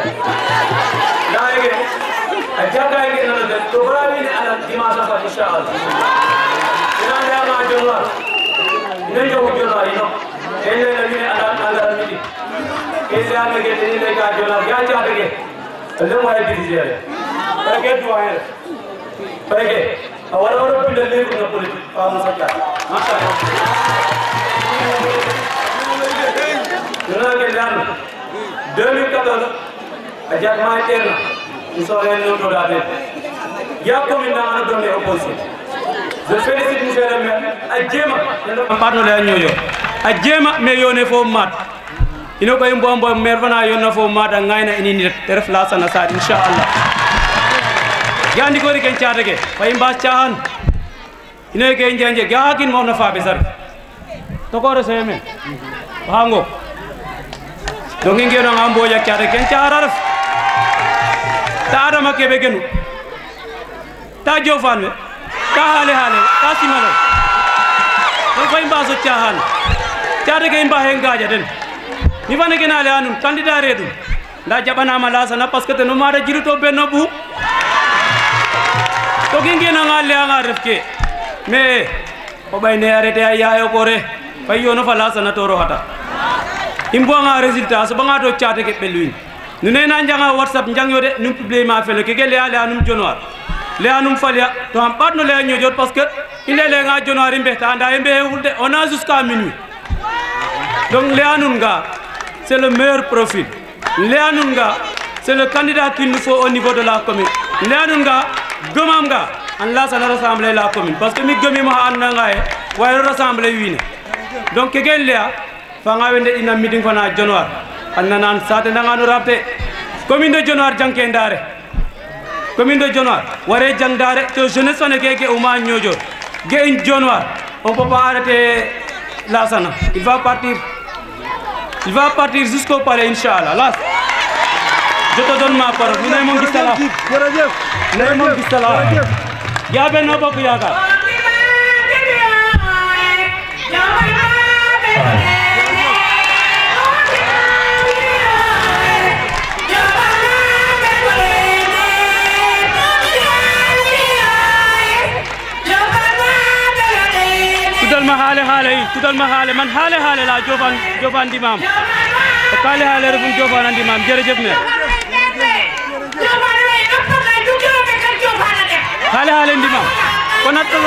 nage a jagay ke nana de to brawi ne ala dimanche fa inchallah ina ndama jonwa ina jowu jonwa ino elle na mine ala midi ese ame ke tini le ka jonwa ya chaate ke le mo ay dirigere pake doyen pake awara pindal le ko na politique pa mo sakka mashallah dona ke dan 2014 ajak ma terna isore no to date ya commune na ana donne opposition je félicite monsieur le maire ajema no patno le ñoyo ajema me yone fo mat ino koy mbombo maire fana yonna fo mat ngayna ini ni ref la sana sa inshallah yandi ko ri ken ciata ke fay mbass ciahan ino ke njenje gakin mo na fa be sar to ko re seme hango donc ngeno ngambo ya ciata ken ciara ref ta adama kebe genu ta jofan ta hale ta simalo donc fay mbasso ciahan ciata ke mba hen gaja den ni fane gena le anum candidat redu nda jabana mala sana parce que no mara jiruto benno bu to ngeno ngale nga refke mais o bayne arrêté ya yo kore fay yono fala sana toro hata imbo nga résultat so banga to ciata ke beluin nous n'avons pas WhatsApp, nous publions ma fête, que les anum januar, les anum falia, to am pas nous les ñojo parce que il est les gars januar imbeta anda imbe on a jusqu'à minuit. Donc les anunga c'est le meilleur profil. Les anunga c'est le candidat qu'il nous faut au niveau de la commune. Les anunga gomamga Allah ça rassembler la commune parce que mi gomi ma ananga e way rassembler wiine. Donc que les fa nga wende ina meeting fana januar annanan sate nanganu rapte commune de Dionewar janke ndare commune de Dionewar ware jangdare to jeunesse fane keke uma ñojo ge in Dionewar on peut pas arrêter Lassana il va partir jusqu'au palais inchallah là je te donne ma parole vous n'avez mon gistala ne mon gistala ya benno bokk yaakaar tudal ma xale man xale la jofan dimam kale xale refum jofan dimam jerejef me xale dimam konat ko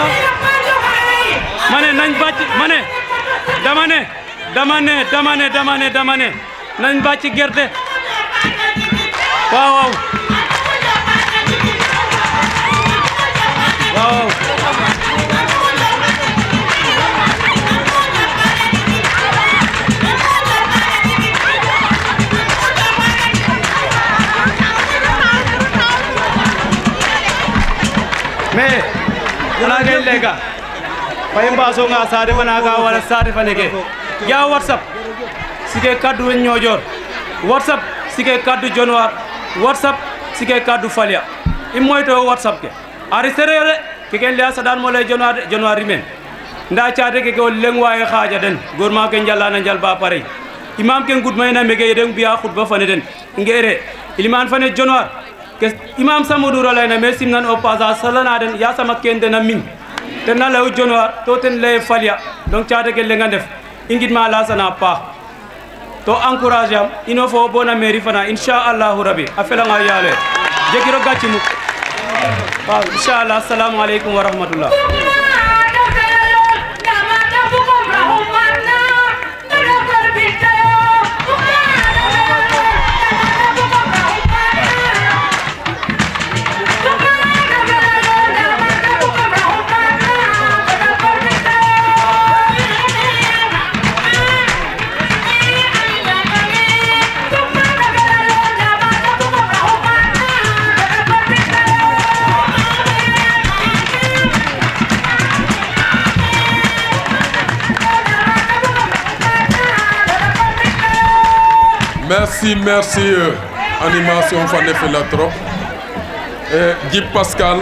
mané nañ bacc mané damane nañ bacc gerte waaw mais la gay lega fay mbaso nga sade fana ga wala sade faneke ya WhatsApp sike kaddu ñojor WhatsApp sike kaddu Dionewar WhatsApp sike kaddu falia imoyto WhatsApp ke ari serere ke ken liya sadan mo lay Dionewar rimen nda caate ke ko leng waye xaja den gorma ke njallana njal ba pare imam ke ngud mayna mege den biya khutba fane den ngere iliman fane Dionewar ke imam Samadou Rolayna mais simnan au passage salana den ya sama kende na min ten na law Dionewar to ten lay falia donc caate ke lenga def ingit ma Lassana pa to encourage am ino fo bona mairie fana inshallah rabbi afela nga yale jegiro gacci mu waaw inshallah assalamu alaykum wa rahmatullah Merci, animation Fane Fela trop. Djib Pascal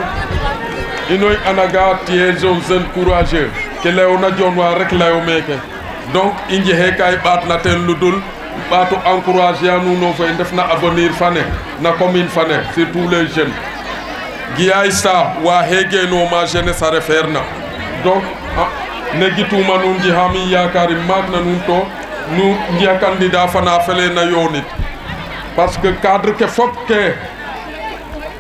inoy anaga tie jeune courageux ke lewna jonwa rek layo meke donc i njexe kay ɓaat na ten ludul ɓaatu encourager a nuun no fe ndefna avenir fane na commune fane surtout les jeunes Guiyaay Sa wa xegenoma jeunesse a refeer na donc ne gituma nuun njixami yakarim maak na nuun to nu njiya candidat fana fele na yoonit parce que cadre ke fop ke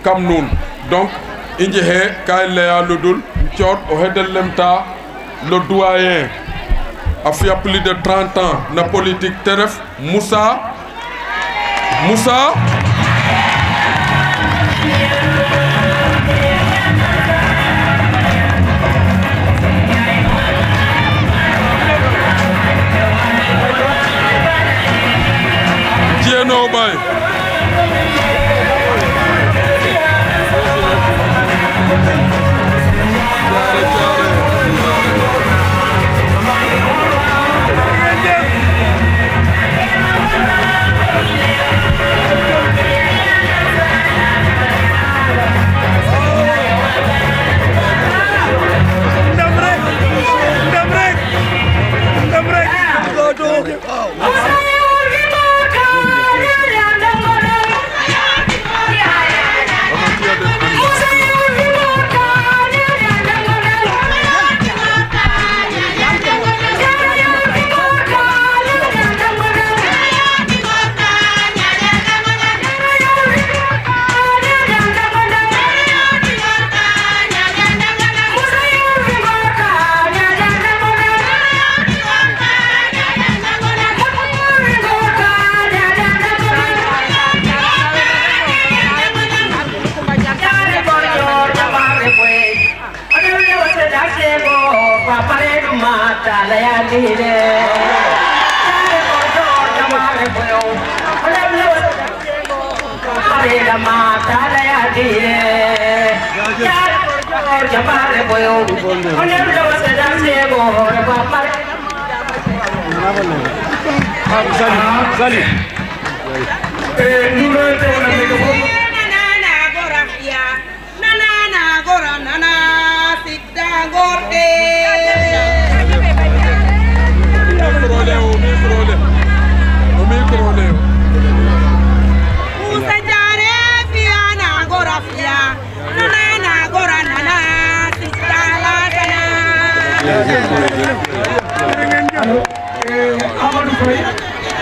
kam nuun donc i njexe ka i leya ludul coot o xedel lemta le doyen a fiya plus de 30 ans na politique te ref Moussa Dieno Bay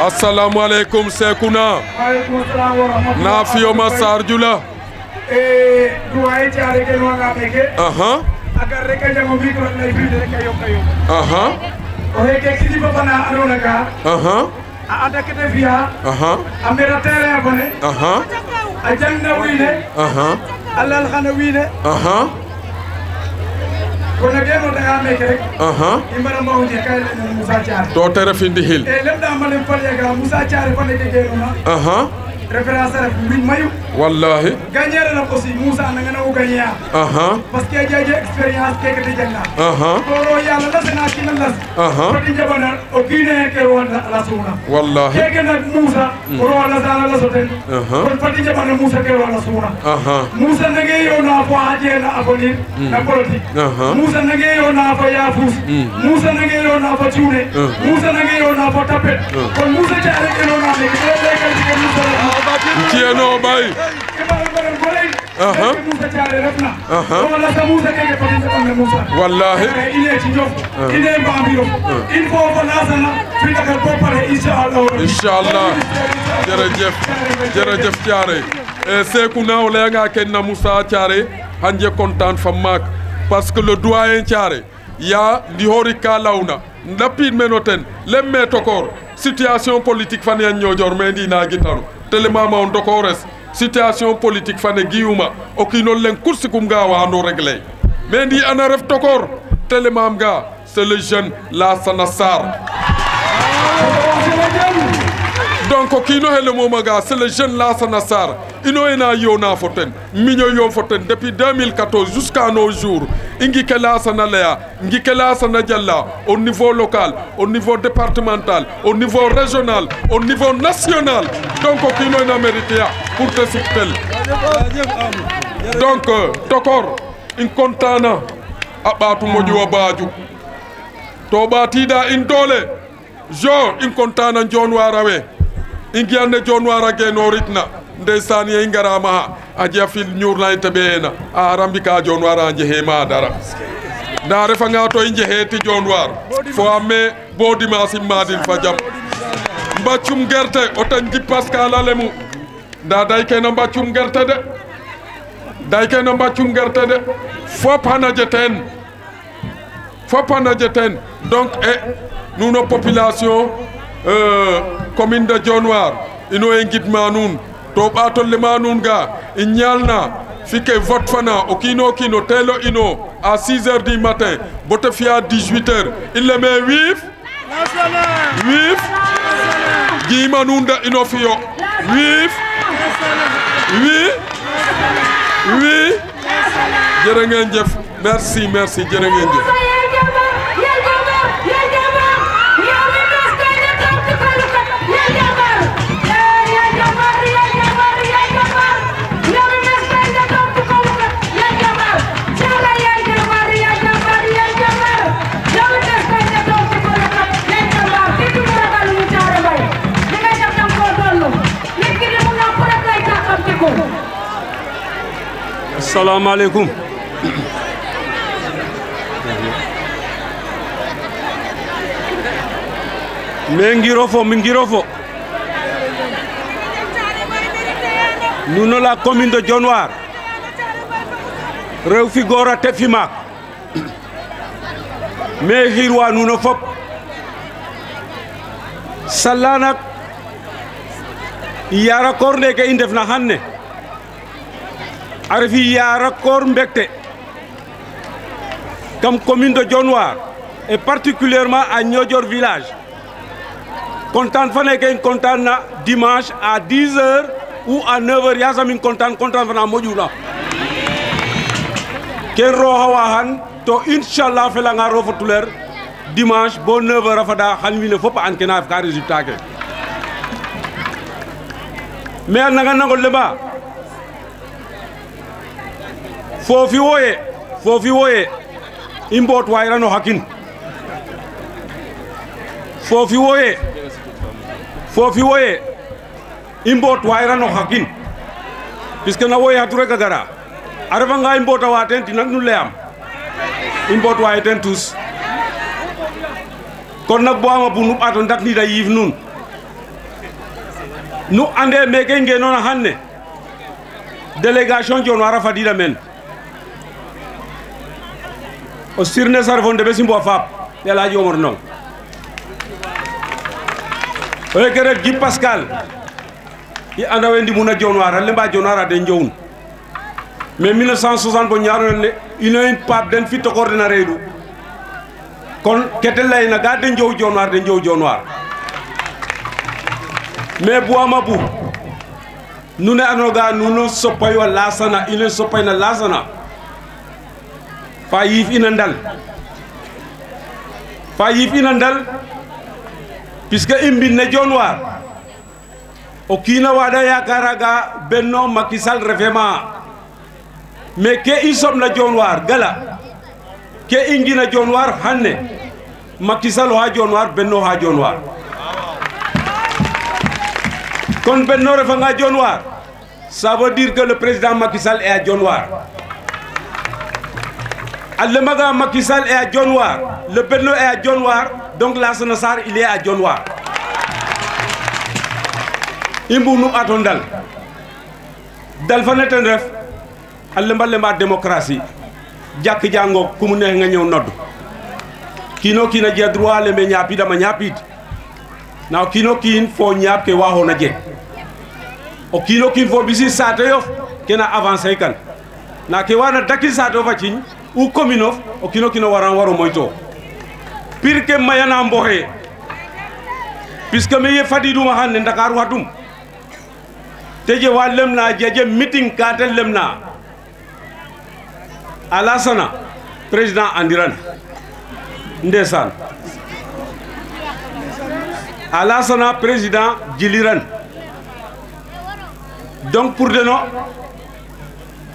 Assalamu alaikum Sekuna na fiyo Masar Jula duwaye caare ke wanga meke agar rek a jango micro lay bi rek a yokka yok o heke kilifa bana andona ka a anda kete fiya a mera terrain bone a jangna wiine alal xana wiine kono geno daga meke rek imbara mbawje kay len Moussa Thiaré to tere findi hil e lem da malen palega Moussa Thiaré ko neke geno na référence rek min mayu wallahi gagnere na aussi Moussa na ngana o gagner parce que jaje expérience keke de janna toro yalla la sena kina las ko di jabana o kine ke wala la suna wallahi keke na Moussa ro wala sala la soten ko pati jabana Moussa ke wala suna Moussa nage yo na fo aje na avenir na politique Moussa nage yo na fo yafus Moussa nage yo na fo tune Moussa nage yo na fo tapet ko Moussa Thiaré ke no na me ke le ke Moussa Dieno Bay wallahi inshallah jerejef Thiaré Sekuna o leyanga ken na Moussa Thiaré hanje content fa maak parce que le doyen Thiaré ya ndi hori ka lawna ndapid menoten lemme tokor situation politique fan yan ñojor me ndi na gitanu telemama on dokores situation politique fane giyuma o kino len kursi kum ga wa ando régler mais ndi ana ref tokor telemam ga c'est le jeune Lassana Sarr donc o kino hele momaga c'est le jeune Lassana Sarr ino ena yona foten miño yo foten depuis 2014 jusqu'à nos jours ingi ke Lassana leya ngi ke Lassana jalla au niveau local au niveau départemental au niveau régional au niveau national donc o kino ena mérité pour te siktel donc tokor in kontana a ɓaatu moƴuwa baaju to ɓaatiɗa in doole jo in kontana jonwara we in giyanne jonwara genoritna ndeysaan ye i ngarama ha a jeya fil ñuurna in teɓeena a rambi ka jonwara njehe ma dara nda refanga to i njeheeti jonwar fo a me bo dimanche im madin fa jam mbaccum gerte o tan jippas ka lalemu nda day kene mbaccum gerte de day kene mbaccum gerte de fop hana jeten donc nuno population commune de Dionewar ino e ngidma nuun to ɓatollema nuun ga i ñalna fike vote fana o kiino kiino telo ino à 6 heures du matin bo te fiya 18 heures il le met wiif giima nuun de ino fiyo wiif jërë ngeen jëf merci jërë ngeen jëf Assalamu alaikum. Mingirofo. Nous sommes la commune de Dionewar. Rewfi Gora Tefimak. Mais Hirwa nous ne fop. Salanak. Yara korne ke indef na hanne. Arfi yara kor mbekte. Comme commune de Dionewar et particulièrement à Niodior village. Content fane ke content na dimanche à 10h ou à 9h yasamin content fana modula. Ken roha wahan to inshallah felanga rofo tuler dimanche bo 9h rafada hanwine fop an kena ka résultat ke. Mais nanga nangol leba fofi woye imbot wayra no hakin fofi woye imbot wayra no hakin puisque na woye hature gagara arfa nga imbota waten tinak nu leyam imbot waye ten tous kon nak bo ama bu nu ato ndak ni da yiif nun nu ande meke ngenona hanne délégation Dionewar fadida men o sirne sarfonde be simbo fap yala jomor non o kere Guy Pascal i anda wendi muna Dionewar lemba Dionewar de njowun mais 1960 bo ñaaro ne ino en pap den fit coordinateur redu kon ketel lay na ga de njow Dionewar mais bu ama bu nune anoga nunu sopay wa lasana ino sopay na lasana fa yif ina ndal puisque imbin ne Dionewar o kina wada yakaraga benno Macky Sall refema mais ke isom na Dionewar gala ke ingina Dionewar hanne Macky Sall ha Dionewar benno ha Dionewar kon benno refanga Dionewar ça veut dire que le président Macky Sall est à Dionewar. Alemaga Macky Sall est à Dionewar, le benno est à Dionewar, donc Lassana Sarr il est à Dionewar. Imbu nu atondal dal fa neten ref alemba démocratie jak jango kumu neex nga ñew nodd kino kina je droit le me ñapi dama ñapit na kino kin fo ñap ke waxo na je o kino kin fo bisi sate yof kena avancer kan na ke wana daki sato fa ciñ ou commune of o kino waran waro moyto pire ke mayana mboxe puisque me ye fadiduma hanne Dakar watum teje wa lemna jeje meeting katel lemna Alassana président andiran ndesan Alassana président jiliran donc pour de no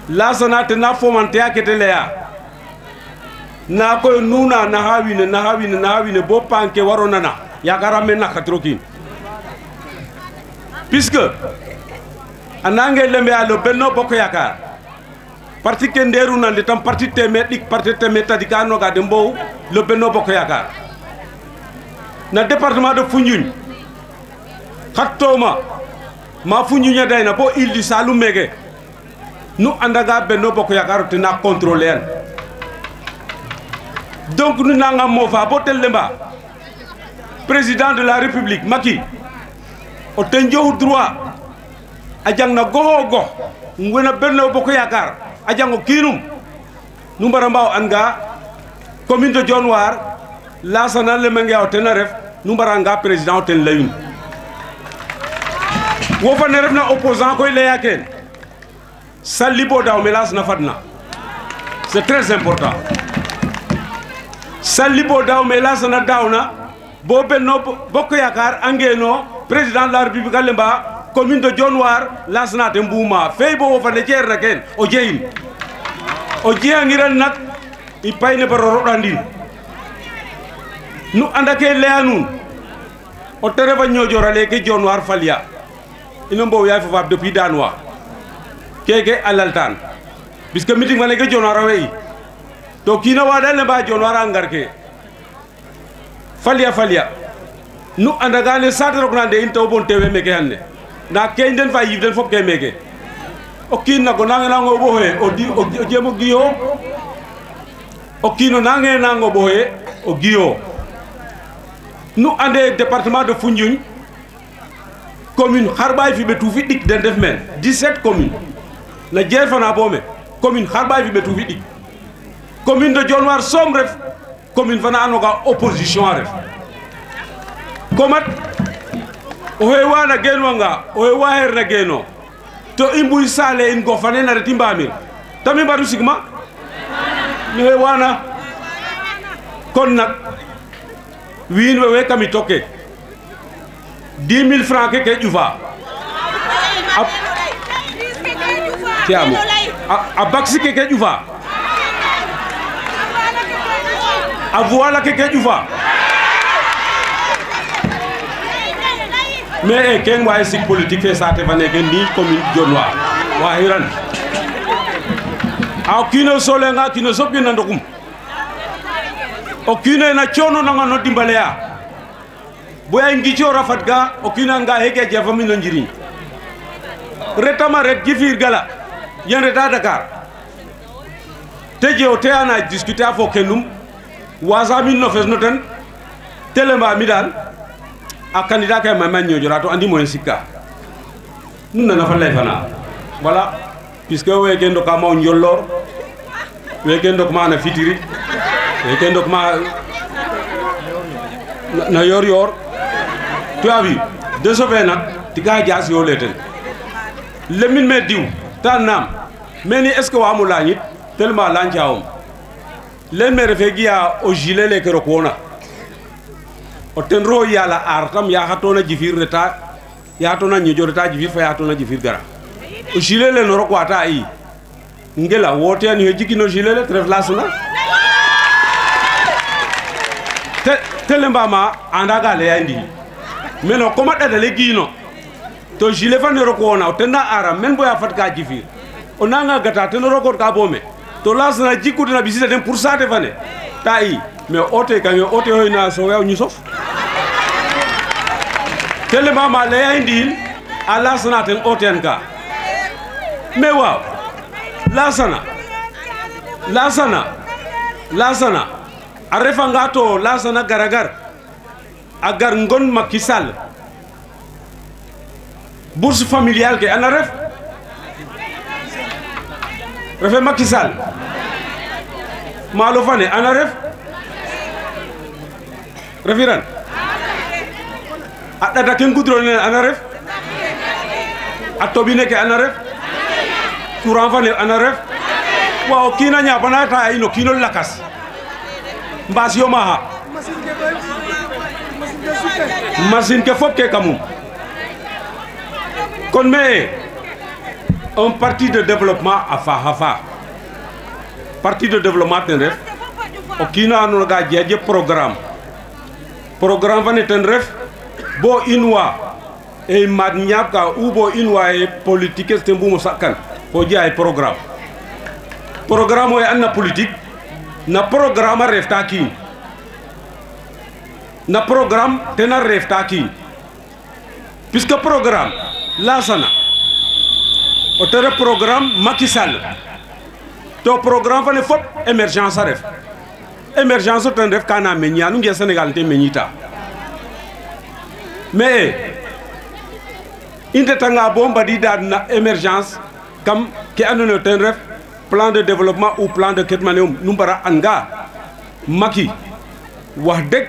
lasana tena fomanteya kete leya na koy nuna na hawine bo panke waro nana yakara men nakatiro kin puisque anange lembe alo Benno Bokk Yaakaar parti ke nderu nande tam parti teme dik parti teme tadika noga de mbow le Benno Bokk Yaakaar na département de Foundiougne khattoma ma Foundiougne dayna bo île du Saloum mege nu andaga Benno Bokk Yaakaar tena contrôler en donc nu nanga mofa bo tel lemba président de la République Macky o ten jowu droit a jangna goho go ngona Benno Bokk Yaakaar a jango kinum nu mbara mbaw anga commune de Dionewar lasana le mengi o ten ref nu mbara nga président o ten layun wo fa ne refna opposant koy leya ken salibo daw melas na fadna c'est très important salibo daw melas na dawna bo Benno Bokk Yaakaar angeno président de la République lemba commune de Dionewar lasna te mbuma fey bo wo fa ne jerna ken o jeyin o jeyangiran nak i payne baro rodandin nu andake leya nun o tereva ñojorale ke Dionewar falya ino mbow yaay fofab depuis Danois keke alaltan puisque meeting mane ke Dionewar awe to kina wada lemba Dionewar a ngar ke falya nu andaga ne sate rok nande in taw bon tewe meke hanne na keñ den fa yif den fop ke meke o kiin na ko nange nango boxe o jemo giyo o kiino nange nango boxe o giyo nu ande département de Foundiougne commune xarbay fi betu fi dik den def men 17 commune na jeer fana bome commune xarbay fi betu fi dik commune de Dionewar som ref commune fana anoga opposition a ref komat o he wana genwanga o he waher na geno to imbuy sale in go fane na reti mbamir tami mbaru sigma ni he wana kon nak wiin we kami toke 10 000 francs ke jufa tiamo a baxi ke jufa a voila ke jufa mais ken waye sik politique fe sate fane ke ni commune Dionewar wa hiran a kino solenga kino sopki na ndokum o kino na chono na no dimbaleya boya ngi cho rafat ga o kino nga hege jafa mi no njiri retama ret gifir gala yen reta Dakar teje o te ana discuter fo kenum wasa min no fes no ten telemba mi dal a candidat kay ma ñojora to andi moyen sikka nun na fa lay fana voilà puisque we gen do ka mo njolor we gen do ma na fitiri we gen do ma na yor tu as vu de ce fait nak tiga jas yo leten le min me diw tanam meni est ce que wa mu lañit tellement lancaawum len me refe giya o gilet le kero kona o ten ro yala artam ya hatona jifir reta ya hatona nyojo reta jifir fa ya hatona jifir gara o gilet le no rokwata yi ngela wote ni jigino gilet le tref lasna telemba ma andaga le yandi meno koma dada le gino to gilet fa ne rokona o tena ara men boya fatka jifir o nanga gata ten rokot ka bome to lasna jikude na bisita den pour ça te fane tai mais ote kan ote hoyna so yaw ñu sof telemba ma le yandi a lasna ten oten ka mais waaw lasana a refa nga to lasana garagar agar ngon Macky Sall bourse familiale ke ana refe Macky Sall malo fane ana refiran a data ken goudron ana a tobine ke ana courant fane ana waaw kina nya bana ta ino kino lakas mbas yo maha machine ke fop ke kamum kon me un parti de développement à Fahafa. Parti de développement ten ref o kiina ando ga jeje programme fane ten ref bo inwa e mad ñaaka ou bo inwa e politique te mbumo sakkan ko jeey programme o e anna politique na programme a refta kiin na programme tena refta kiin puisque programme lasana o tere programme Macky Sall to programme fane fop émergence a ref émergence o ten ref kana meña nu nge Sénégal te meñita mais i ndetanga bo mbadida na émergence kam ke andoona yee ten ref plan de développement ou plan de ketmaneum nu mbara an nga Macky wax deg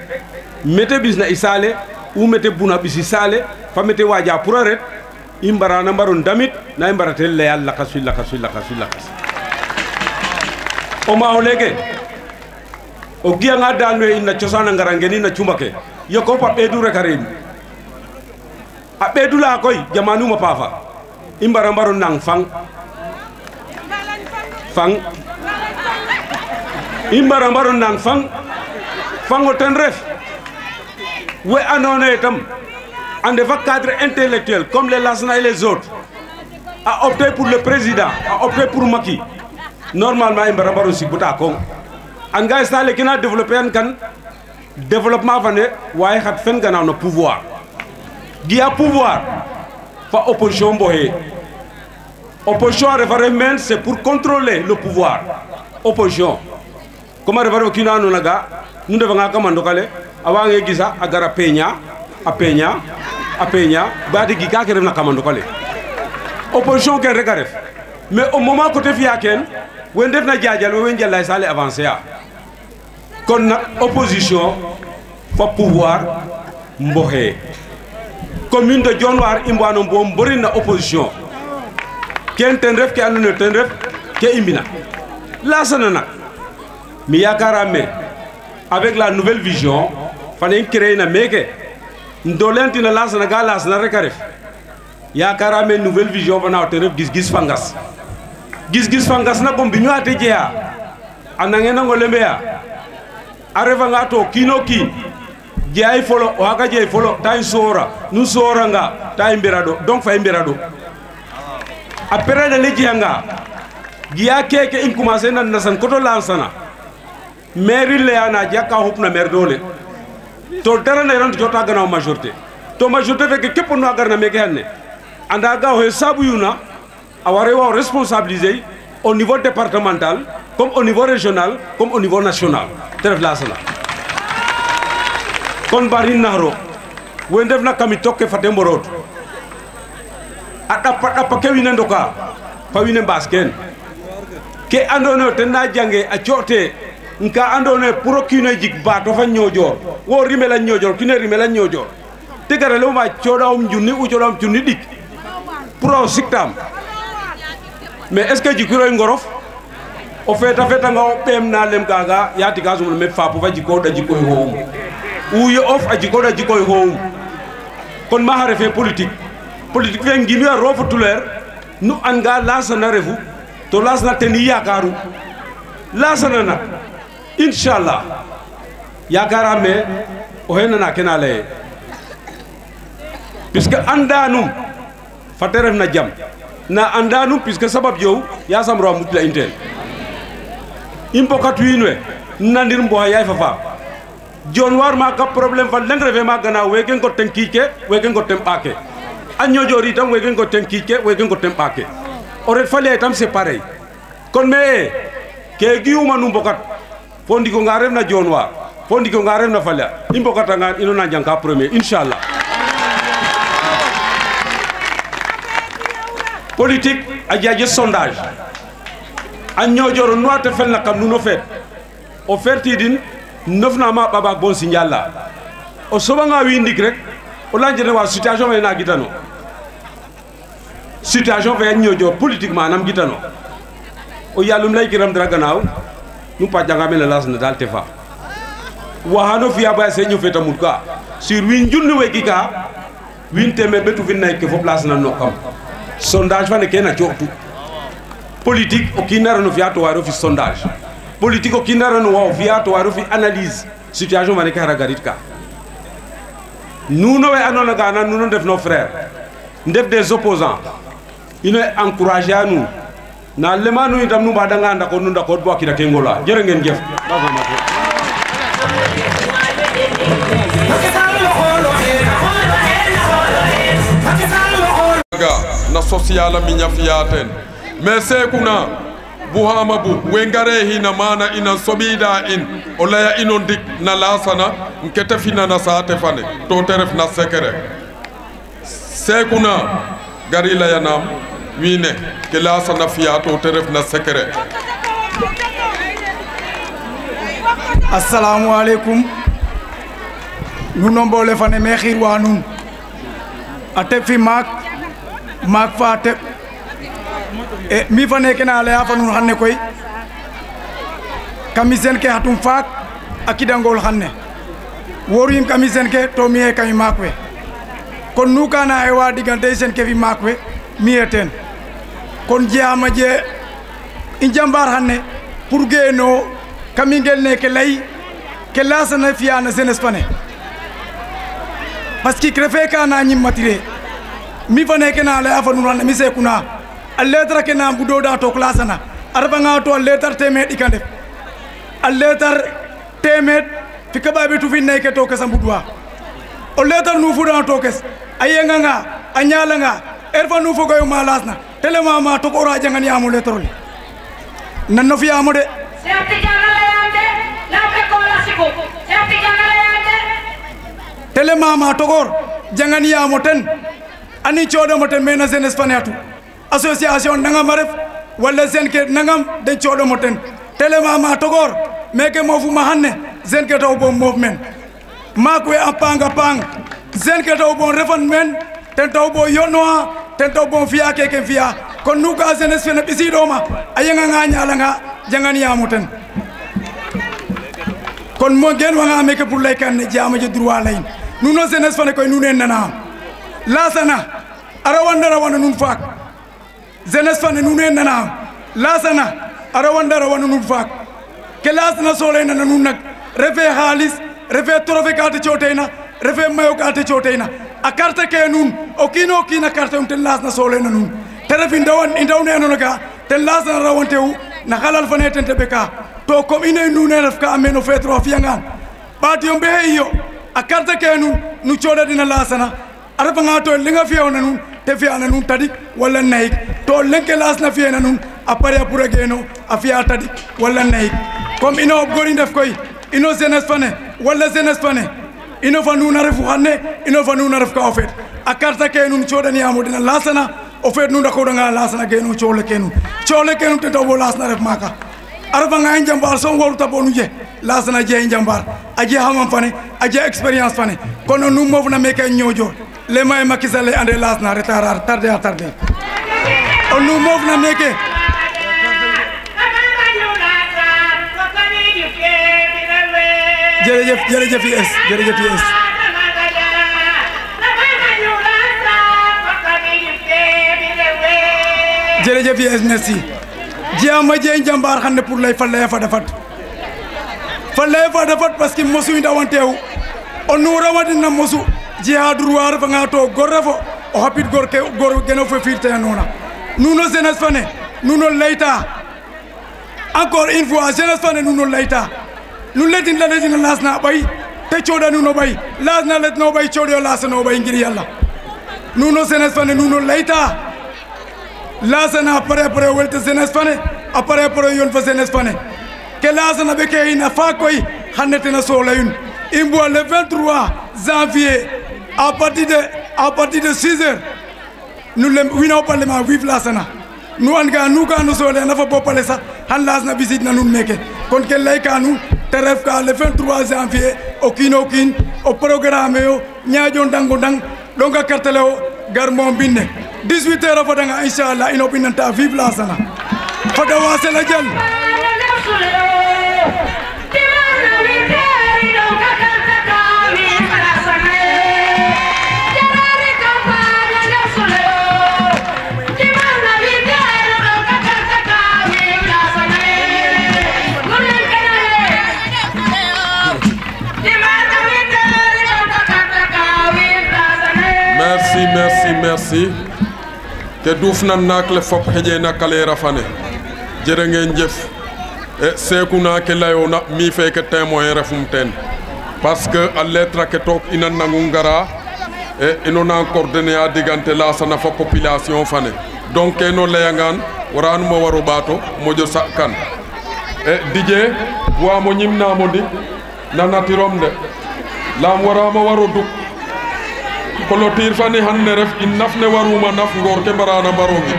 mete ɓisna i saale ou mete buna ɓisi saale fa mete waaja pour a ret i mbarana mbaro ndamit na i mbaratel leya lakas fi lakas fi lakas fi lakas o maaxo leeke o giyanga daan we ina cosaan a ngara ngeni na cumba ke yokop a ɓeedu rek a reedu a ɓeedu la koy jamanuma paafa i mbara mbaro nang fang i mbara mbaro nang fang o ten ref we andoona yee tam a ndefa cadre intellectuel comme les Lassana et les autres a opté pour le président a opté pour Macky normalement i mbara mbaro sigbata kong anga stale kena développer an kan développement fane waye xat fen gannaaw no pouvoir giya pouvoir fa opposition mboxe opposition a refa ref meen c'est pour contrôler le pouvoir opposition comme a refa ref o kiina andoona ga nu ndefanga kama ndokale a waange gisa a gara peña ba de gi ka ke refna kama ndokale opposition ken rek a ref mais au moment côté fiya ken we ndefna jajal we njala sale avancer a kon nag opposition fa pouvoir mboxe commune de Dionewar i mbano bo mborin na opposition ken ten ref ke andoona yee ten ref ke i mbina Lassana nag mi yakarame avec la nouvelle vision fane i créer na meke ndolentina Lassana ga Lassana rek a ref yakarame nouvelle vision fana ten ref gis-gis fangas gis-gis fangas na ko mbiño ate jeya a nangenango lembeya a refanga to kiino kiin jeey folo o xaga jeey folo ta i soora nu sooranga ta i mbiraɗo donc fa i mbiraɗo a période jeyanga giya keke im commencer nan nasan koto Lassana mairie leyana jaka xupna maire doole to dara neran jota gannaaw majorité to majorité feke képp no a garna meke xane anda ga oxe saabu yuna a ware wa responsabiliser au niveau départemental comme au niveau régional comme au niveau national te ref Lassana kon bari naxro we ndefna kami toke fate mborot a ɗapa ke wiin we ndoka fa wiin we mbaas ken ke andoona yee ten na jange a coote nka andoona yee pour o kiin o jik baato fa Niodior wo rimel a Niodior kiin e rimel a Niodior te gara leyuma cooɗaxum junni u cooɗaxum junni ɗik pour o siktaam mais est ce que jikiro ngorof o fetanga o ɓeem na lem kaga ya tiga sumul me fapo fa jikoɗa jikoy xoxum ou ye of a jikoɗa jikoy xoxum kon ma xa refe politique fe ngimyo a rofo tuleer nu anga Lassana refu to Lassana ten i yakaru Lassana nak inchallah yakarame o xey nana kena leye puisque andanum fate ref na jam na andanum puisque sabab yow yasam ro mutla intel i mbokat wiin we nandir mboxa yaay fa faam Dionewar maga problème fa leŋ refe ma gannaaw weke ngoten kiic ke weke ngoten ɓaake a Niodior itam weke ngoten kiic ke weke ngoten ɓaake o ret fa leye itam c'est pareil kon me ke giyuma nu mbokat fo ndigo nga refna Dionewar fo ndigo nga refna Falya i mbokatanga ino na njang ka premier inchallah politique a jaje sondage a Niodior nu ate felna kam nuno feet o fertidin nofnama ɓaɓak bon signal o soɓanga wiin ndik rek o lanjene wa situation fe na gitano situation fe a Niodior politiquement nam gitano o yalum leykiram dara gannaaw nu pajanga mene Lassana dal te fa waxano fiya baya se ño feta mut ka sur wiin junni weki ka wiin temer ɓetu fin nay ke fop Lassana no kam sondage fane kena coxtu politique o kiin no fi'a to waro fi sondage politique o kiin no wa o fi'a to waro fi analyse situation fane ke xara garit ka nuno we andona gana nuno ndef nos frères ndef des opposants ino encourager a nuun na lema nu itam nu mbadanga ndako nu ndako bo a kida ke ngola jërë ngeen jëf na sociala minya fiyaten mais sekuna buhama bu wengare hina mana ina sobida in olaya ino dik na lasana nkete fina na saate fane to teref na sekere sekuna gari la yanam wine ke lasana fiya to teref na sekere. Assalamu alaikum. Nous nombo le fane me khirwa nun ate fi mak fate e mi fane kena le afa nun xanne koy kamisen ke hatum fak akidangol xanne worim kamisen ke to mi e kay makwe kon nu kana e wa digante sen ke fi makwe mi eten kon jama je injambar xanne pour geno kamingel ne ke lay ke lasana fiana sen espane parce que crefe kana nyim matire mi fane kena la afa nun mi se kuna alletra kena budo da to klasana arba nga to alletar temet ikande alletar temet fikaba be tu finne ke to kesam budwa alletar nu fuda to kes ayenga nga anyala nga erfa nu fogo ma lasna telema ma to ko ra jangani amu letrol nan no fi amude serti jangala yande la ke ko la siko serti jangala tele mama togor jangani ya moten ani chodo moten mena zen espaniatu association nangam maref wala zen ke nangam de chodo moten tele mama togor meke mofu mahanne zen ke taw bon movement makwe apanga pang zen ke taw bon refan men ten taw bo yonoa ten taw bon fiya ke fiya kon nuka zen esfene bisidoma ayenga nganya langa jangani ya moten kon mo gen wanga meke pour lay kan jama je droit lay nous no jeunesse fane koy nous nana lasana arawanda nun fak jeunesse fane nous nana lasana arawanda nun fak ke lasana sole nana nun nak refe khalis refe trofe kate choteyna refe mayo kate choteyna a carte ke nun o kino kina carte ten lasna sole nana nun terefi ndawne nonaga ten lasana rawantew na halal fane ten tebeka to comme ine nous ne ref ka ameno fetro fiangan batio beheyo a carte ke nu coda dina lasana arafa nga to linga fiyona nun te fiyana nun tadi wala naik to lenke lasna fiyana nun apare apura geno afiya tadi wala naik comme ino gori def koy ino jeunesse fane wala jeunesse fane ino fa nun refu hanne ino fa nun ref ka ofet a carte ke nun coda ni amu dina lasana ofet nun dako nga lasana geno chole kenu te to lasna ref maka arafa nga njambar son woru tabonu je lasana je njambar aje hamam fane aje experience fane kono nu mof na meke ñojo le may makisale ande lasna retard tardé on nu mof na meke jërëjëf yes jërëjëf yes merci jama je njambar xane pour lay falay fa dafat parce que mosu inda wantew on nu rawadina mosu jihad ruwar fa nga to gorrefo o hapit gor geno fo firte nona nuno jeunesse fane nuno layta encore une fois jeunesse fane nuno layta nu ledin lasna bay te choda nuno bay lasna let no bay chodo lasna no bay ngir yalla nuno jeunesse fane nuno layta lasna après welte jeunesse fane après yon fa jeunesse fane que lasna be ke ina fa koy xannetena solayun imbo le 23 janvier à partir de 6 heures nous le wino parlement vive lasana nous anga nous ka no sole na fa bopale sa han lasna visite na nun meke kon ke lay kanu teref ka le 23 janvier o kin o programme yo nyaajo dango dang donga kartele o gar mo binne 18 heures fa danga inshallah ino binanta vive lasana fada wase la jël merci ke duuf nan naak le fop xeƴeena kaleera fane jërë ngeen jëf e seekuna ke layoona mi feeke témoin refum teen parce que a lettre ke took ina nangu ngara e ino na coordonné a diggante Lassana fa population fane donc keno layangaan waranuma waro ɓaato moƴo sakan e Didier wamo ñimnamo ndik nanatirom de laam warama waro duk clôture fane hanne ref in naf ne waruma naf ngoor ke mbarana mbarogi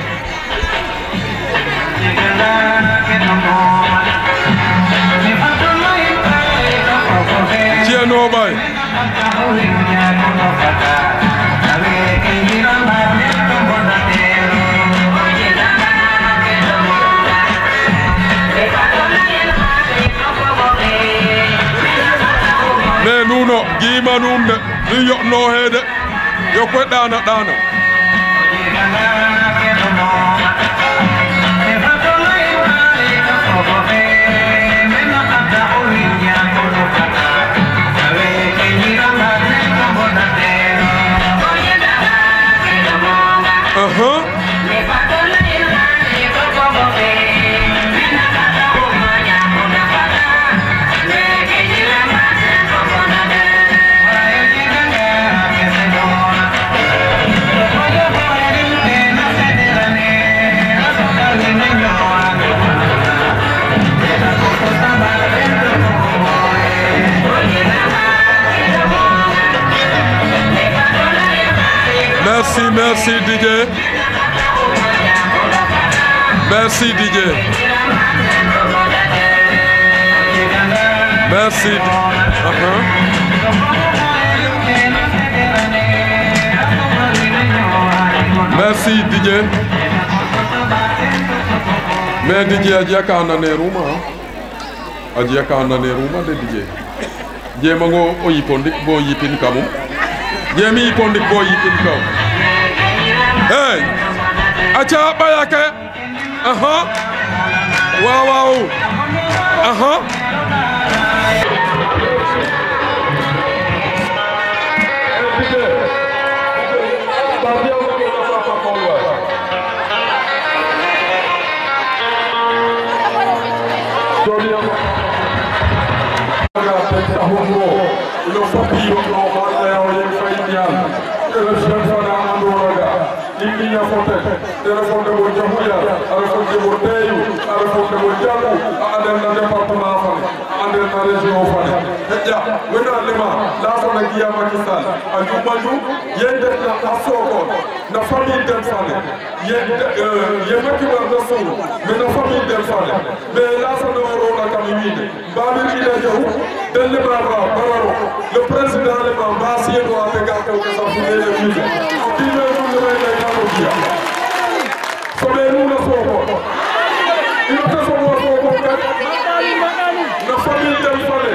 Cieno bay mais nuno giima nuun de nu yo'nooxee de yok we ɗaana ɗaana Merci Didier. Merci Didier. Merci. Merci Didier. Mais Didier aja kana ne ruma. Aja kana ne ruma de Didier. Je mango oyipondi bo yipin kamu. Je mi yipondi bo yipin kamu. Hey, acha bayake. Wow. Telefonde mo jamuya arafonde mo teyu arafonde mo jamu anden na département fane anden na région fane hejja wena lema la fana giya makisal ajumaju yende na asoko na famille dem fane yemaki war na sunu mais na famille dem fane mais la fana waro na kamimine babir ida jahu delle baba bararo le président le baba siye do atega ko sa fune le mise dime mo le na kamodia Soberu na soko. Ino te soko soko kat. Na famille dem fane.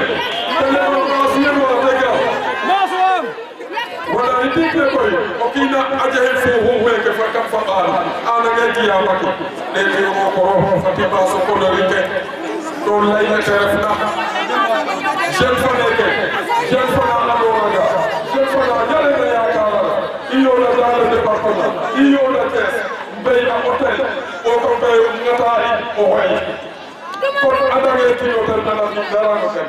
Tele ma masiye mo atega. Maswam. Wala idike koy. Okina ajahe fo ho weke fa kam fa bal. Ana ngeki ya baki. Ne ke ko ko fatiba soko do rike. Do lay na terefna. Jeune fane ke. Jeune fane na do raga. Jeune fane jale na ya kala. Iyo na dans le département. Iyo na test. Bay na hotel o ko bay ngatari o way ko adame ti hotel dara ni dara ko ken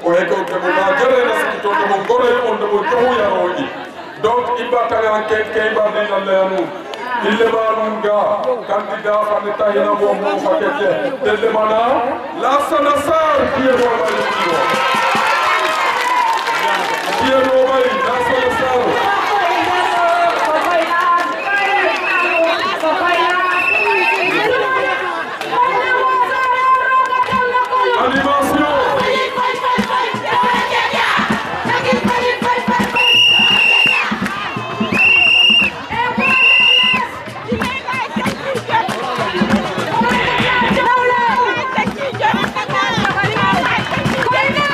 o e ko ko na jere na ci to mo gore on do ko ya roji donc ibata nga ke ba ni na le anu ille ba nga candidat fa ni tahina mo mo fakete de mana la sana sar qui est mo bay la sana sar Koyna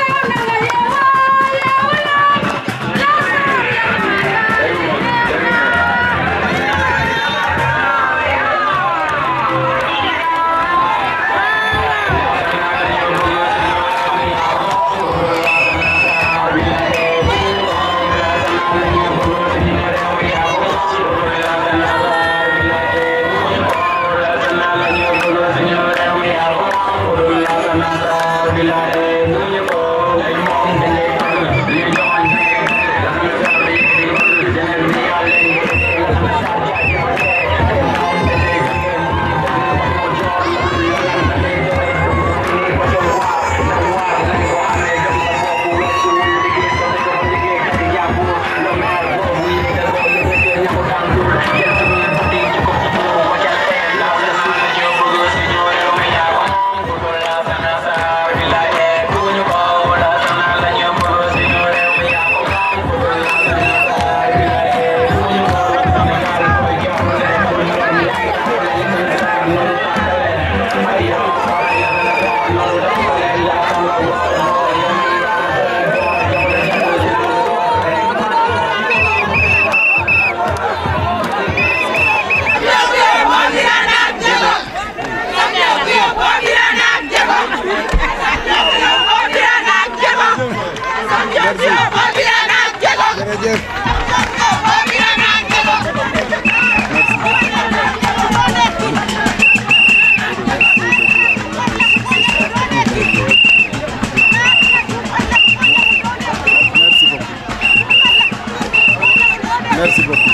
Merci beaucoup.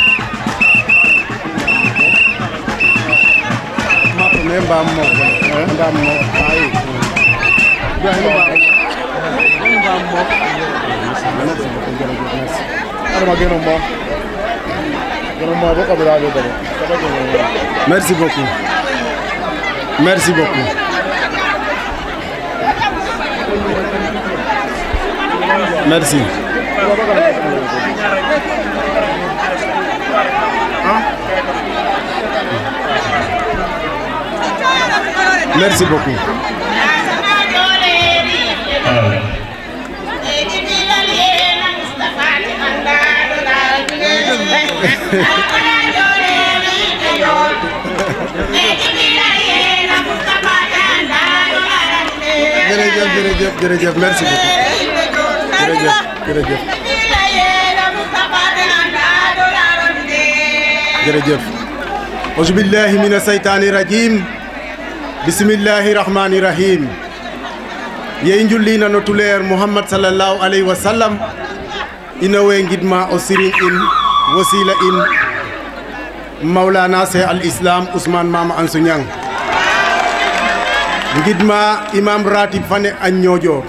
Merci beaucoup. Merci beaucoup. Merci. Merci beaucoup. Jërëjëf merci beaucoup. Jërëjëf. Auzu billahi mina saytaani rajim. Bismillahi rahmani rahim. Yey njullina no tuleer Muhammad sallallahu alayhi wa sallam. Ina we ngidma o sirin in wasila in Maulana Cheikh al Islam Ousmane Mama Ansou Niang. Ngidma imam ratib fane a Niodior.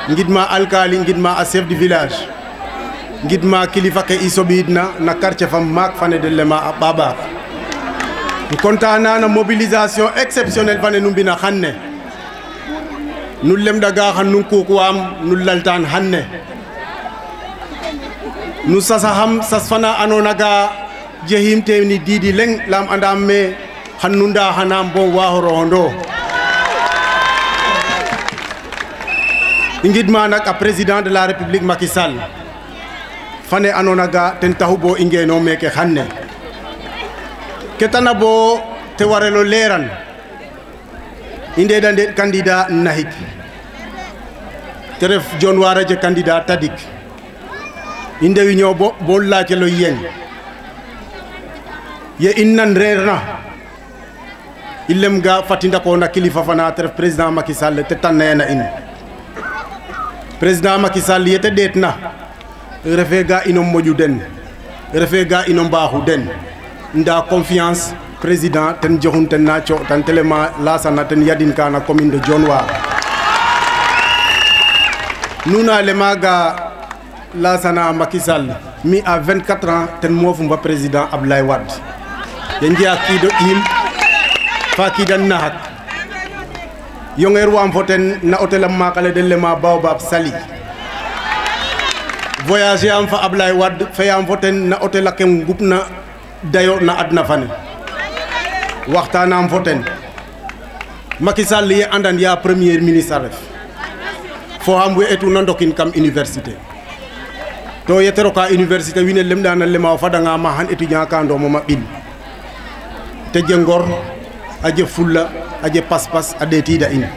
Ngidma alkali, ngidma a chef du village. Ngidma kilifa ke isobidna na quartier fam mak fane de lema a Baba. Kontana na mobilisation exceptionnelle fane numbina xanne. Nu lemda ga xan nu kukuam nu laltan hanne. Nu sasaham sasfana anona ga jehim tewni didi leng lam andam me hannunda hanam bon wahoro hondo. Ingidma nak a président de la République Macky Sall fane anona ga ten tahubo ingeno meke xanne ketana bo te warelo leran inde dande candidat nahik teref John Wara je candidat tadik inde wi ñoo bo laace lo yeng ye innan rerna illem ga fatinda ko na kilifa fana teref président Macky Sall te tanena in président Macky Sall yete detna refe ga ino moƴu den refe ga ino mbaxu den nda confiance président ten joxun ten na tan telema lasana ten yadin kana commune de Dionewar nuna lema ga lasana Macky Sall mi à 24 ans ten mofum ba président Abdoulaye Wade yenji akido im fa kidan nahak yonger wam foten na hotel makale de lema Baobab Sali voyager am fa Abdoulaye Wade fayam foten na hotel akem gupna dayo na adna fane waxtanam foten Macky Sall ye andan ya premier ministre ref fo ham we etu na ndokin kam université to yetero ka université wine lemda na lema fadanga ma han étudiant ka ndo moma bin te jengor aje fulla aje pas-pas ade tida in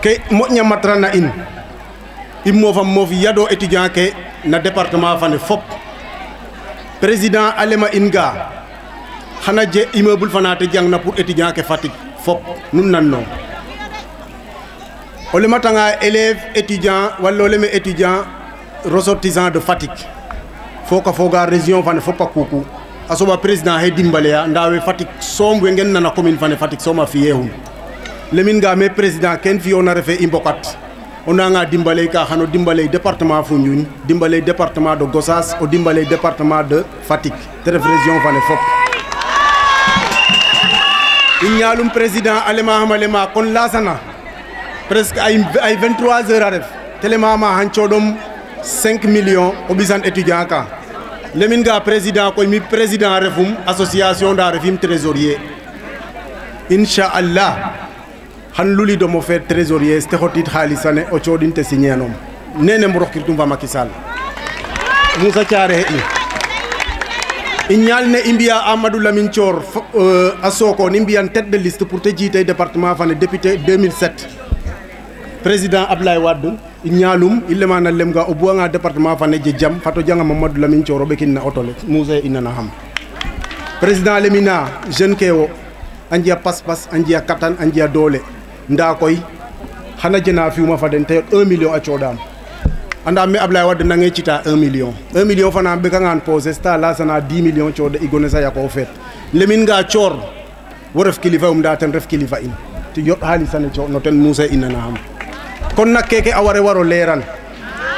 ke moƴña matrana in imofam mofi yado étudiant ke na département fane fop président alema inga xana je immeuble fana te jang na pour étudiant ke Fatick fop nun nan no o lematanga élève étudiant walla o leme étudiant ressortissant de Fatick foka foga région fane foppa kuku a soɓa président he dimbaleya nda we Fatick soom we ngen nana commune fane Fatick soom a fiye hum lemin ga me président ken fiyona refe i mbokat o nanga dimbaley ka xano dimbaley département Foundiougne dimbaley département de Gossas o dimbaley département de Fatick te ref région fane fop i ñaalum président alema xamalema kon lasana presque ay 23 heures a ref telemama han coɗom 5 millions o ɓisan étudiant ka lemin ga président koy mi président refum association nda refim trésorier inchallah han lulidomo fe trésorier te xotit xalisane o coɗin te signé anom nene mo rokkirtum fa Macky Sall Moussa Thiaré he i ñal ne i mbiya Amadou Lamine Thior a Sokone i mbiyan tête de liste pour te jiite département fane député 2007 président Ablaye Wade i ñaalum i lemana lemga o buwanga département fane je jam fato janga Mamadou Lamine Thior o ɓekin na auto le Moussa i nana xam président lemina jeune ke wo a njiya pas-pas a njiya katan a njiya doole nda koy xana jena fi'uma fa den te 1 million a coɗam anda me Ablaye Wade nange cita 1 million fana ɓekangan posé sta lasana 10 million coɗa i gone sa yako feet lemin nga coor wo ref kilifa nda ten ref kilifa in ti yoɗ xalisane co no ten Moussa i nana xam kon nak keke a waro leeran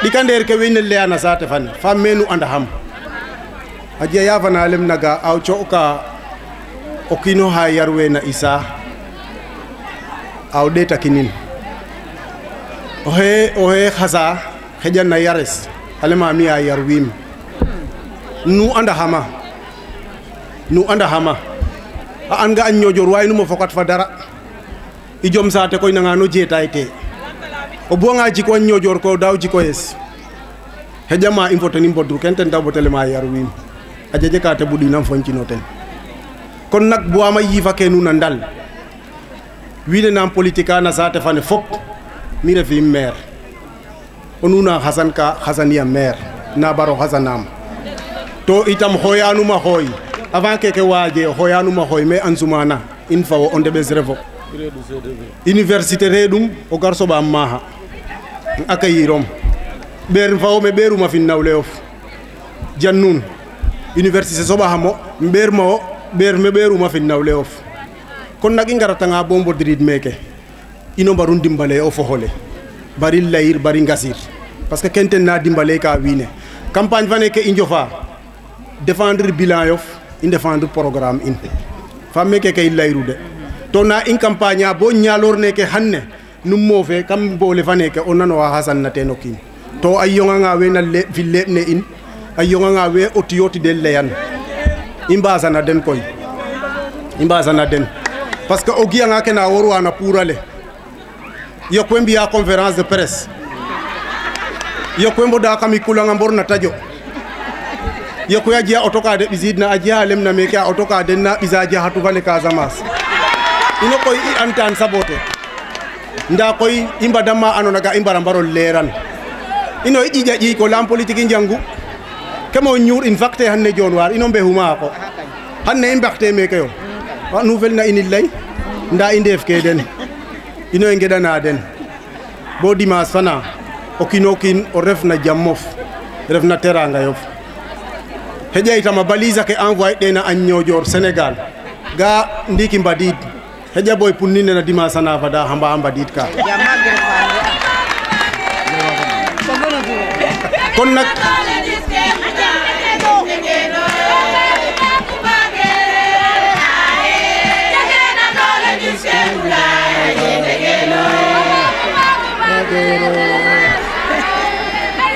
ɗikandeer ke wiin we leyana saate fane fa menu anda xam a jeya fana lem naga aw co'ka o kiino xa yarwe na Issa aw ɗeetakinin oxe xasa xeƴan na yares alema mi a yar wiim nu anda xama a anga a ñoƴor waay numa fokat fa dara i jom saate koy nanga no jeetaay te o buwanga jiko a ñoƴor ko daaw jikoyes xeƴama i fotani mbodru ken ten taw botelema yar wiim a jeje ka te buɗinam foncino ten kon nak buwama yiifa ke nuun a ndal wiin we nam politique a na saate fane fop mi refim maire o nuuna xasan ka xasaniya maire na baro xasanam to itam xoyanuma xooy avant keke waaje xoyanuma xooy mais ansumana in fawo o ndeɓes refo université reɗum o gar soɓam maxa accueillirom ɓeer fawo me ɓeeruma fin nawleyof jan nuun université soɓaxamo ɓeer ma o ɓeer me ɓeeruma fin nawleyof kon nak i ngaratanga bo mbodirid meke ino mbaru ndimbale o foxole bari layir bari ngasir parce que ken ten na dimbale ka wiine campagne fane ke i njofa défendre bilan yof i défendre programme in fa meke ke i layru de to na in campagne a bo ñalor neke xanne num moofe kam boole fa neke o nanoxa xasan na ten o kiin to a yonganga we na fi leɓ ne in a yonganga we o tiyotidel leyan i mbasana den koy i mbasana den parce que o giyanga ke na worwana puurale yok we mbiya conférence de presse yok we mboda kam i kulanga mbor na tajo yok we a jeya auto ka de ɓisidna a jeya lem na meke a auto ka den na ɓisa jaxatu fane Casamance ino koy i antan sabote nda koy i mbadama andona ga i mbara mbaro leeran ino i ƴiƴa ƴiy ko lam politique i njangu kemo ñuur in fakte xanne Dione war ino mbexuma ko xanne i mbaxte meke yo nu felna init ley nda i ndeef ke den ino i ngeɗana den bo dimanche fana o kiino kiin o ref na jam mof ref na teranga yof xeƴa itam a balise ke envoyer ɗena a Niodior Sénégal ga ndiki mbadid xeƴa boy pour ni nena dimanche ana fada xamba a mbadid ka kon nak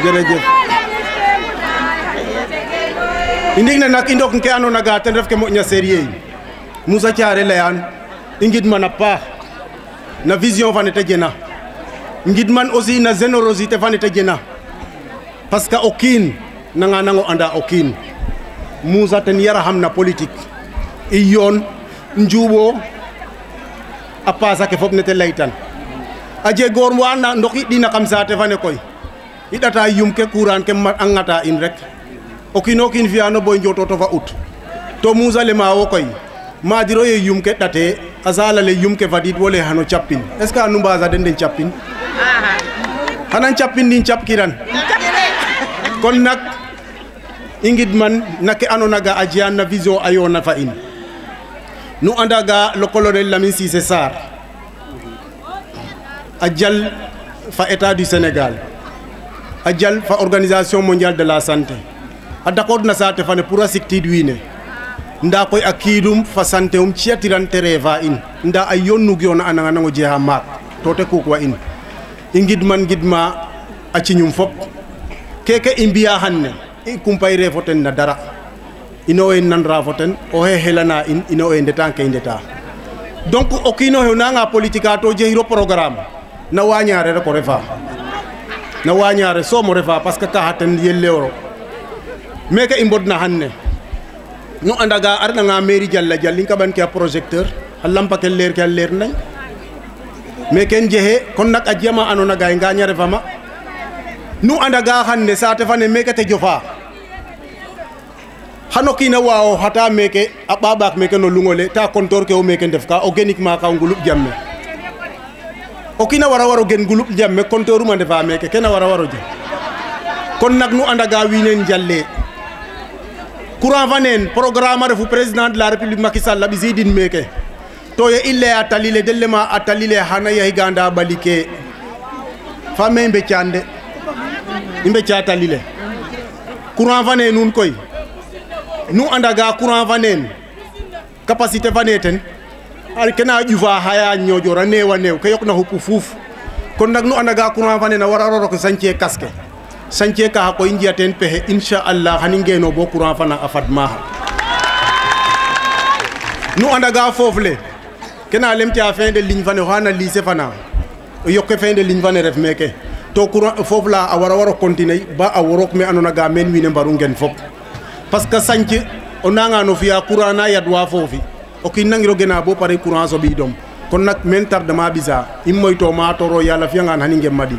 jërëjëf i ndig ne nak i ndok ke andona ga ten ref ke moƴna sérieux yi Moussa Thiaré leyan i ngidman a paax na vision fane te jena ngidman aussi na générosité fane te jena parce que o kiin nanga nango anda o kiin Moussa ten yaraxam na politique i yoon njuɓo a pasa ke fop ne te leytan a jegoor wa na ndoki ɗina kam saate fane koy i ɗata yum ke courant ke a ŋata in rek o kiino kiin fiyano boy njoto to fa ut to Moussa lema wo koy madiro ye yum ke ɗate azala le yum ke vadit wole hano chapin est ce que anu baza den chapin hanan chapin din chapkiran kon nak ingid man nake anonaga ajian na vision ayo na fa in nu andaga le colonel Lamine Cissé Sarr ajal fa état du Sénégal ajal fa organisation mondiale de la santé a d'accord na sate fane pour a siktid wiine nda koy akidum fa santé ciatiran tereva in nda ay yonnu gyon ananga nango jeha mak to te ko wa in ingid man gidma a ci ñum fop keke imbiya hanne i kumpay re foten na dara ino en nandra foten o he helana in ino en ndeta kay ndeta donc o kino he nanga politique to jehiro programme na wañare rek ko refa na wañare so mo refa parce que ka haten yellewro meke imbodna hanne no andaga arna nga mairie jalla jalli ka ban ke projecteur lampa ke leer nay mais ken jehe kon nak ajama anona gay nga ñare fama nu andaga hanne sate fane meke te jofa hano kina wao hata meke ababak meke no lungole ta kontor ke o meke def ka organique ma ka ngulup jamme o kina wara gen ngulup jamme kontoru ma defa meke kena wara je kon nak nu andaga winen jalle courant vanen programme refu président de la république Macky Sall la bizidin meke to ye ille atalile dellema atalile hana ya higanda balike femme mbe tiande imbe tiatalile courant vanen nun koy nu andaga courant vanen capacité vaneten ar kena juva haya nyojora newa new ke yokna hupu fuf kon nak nu andaga courant vanen wara ro ko sancie casque sancie ka ko india ten pehe inshallah haninge no bo courant fana afad maha nu andaga fofle kena lemti a fin de ligne fane hana lycée fana yokke fin de ligne fane ref meke to courant fofla a wara continuer ba a worok me anona ga men wine mbaru ngen fop parce que sancie onanga no fiya courant na yadwa fofi o kin nangiro gena bo pare courant so bi dom kon nak men tardement bisa immoyto ma toro yalla fiya ngan haninge madi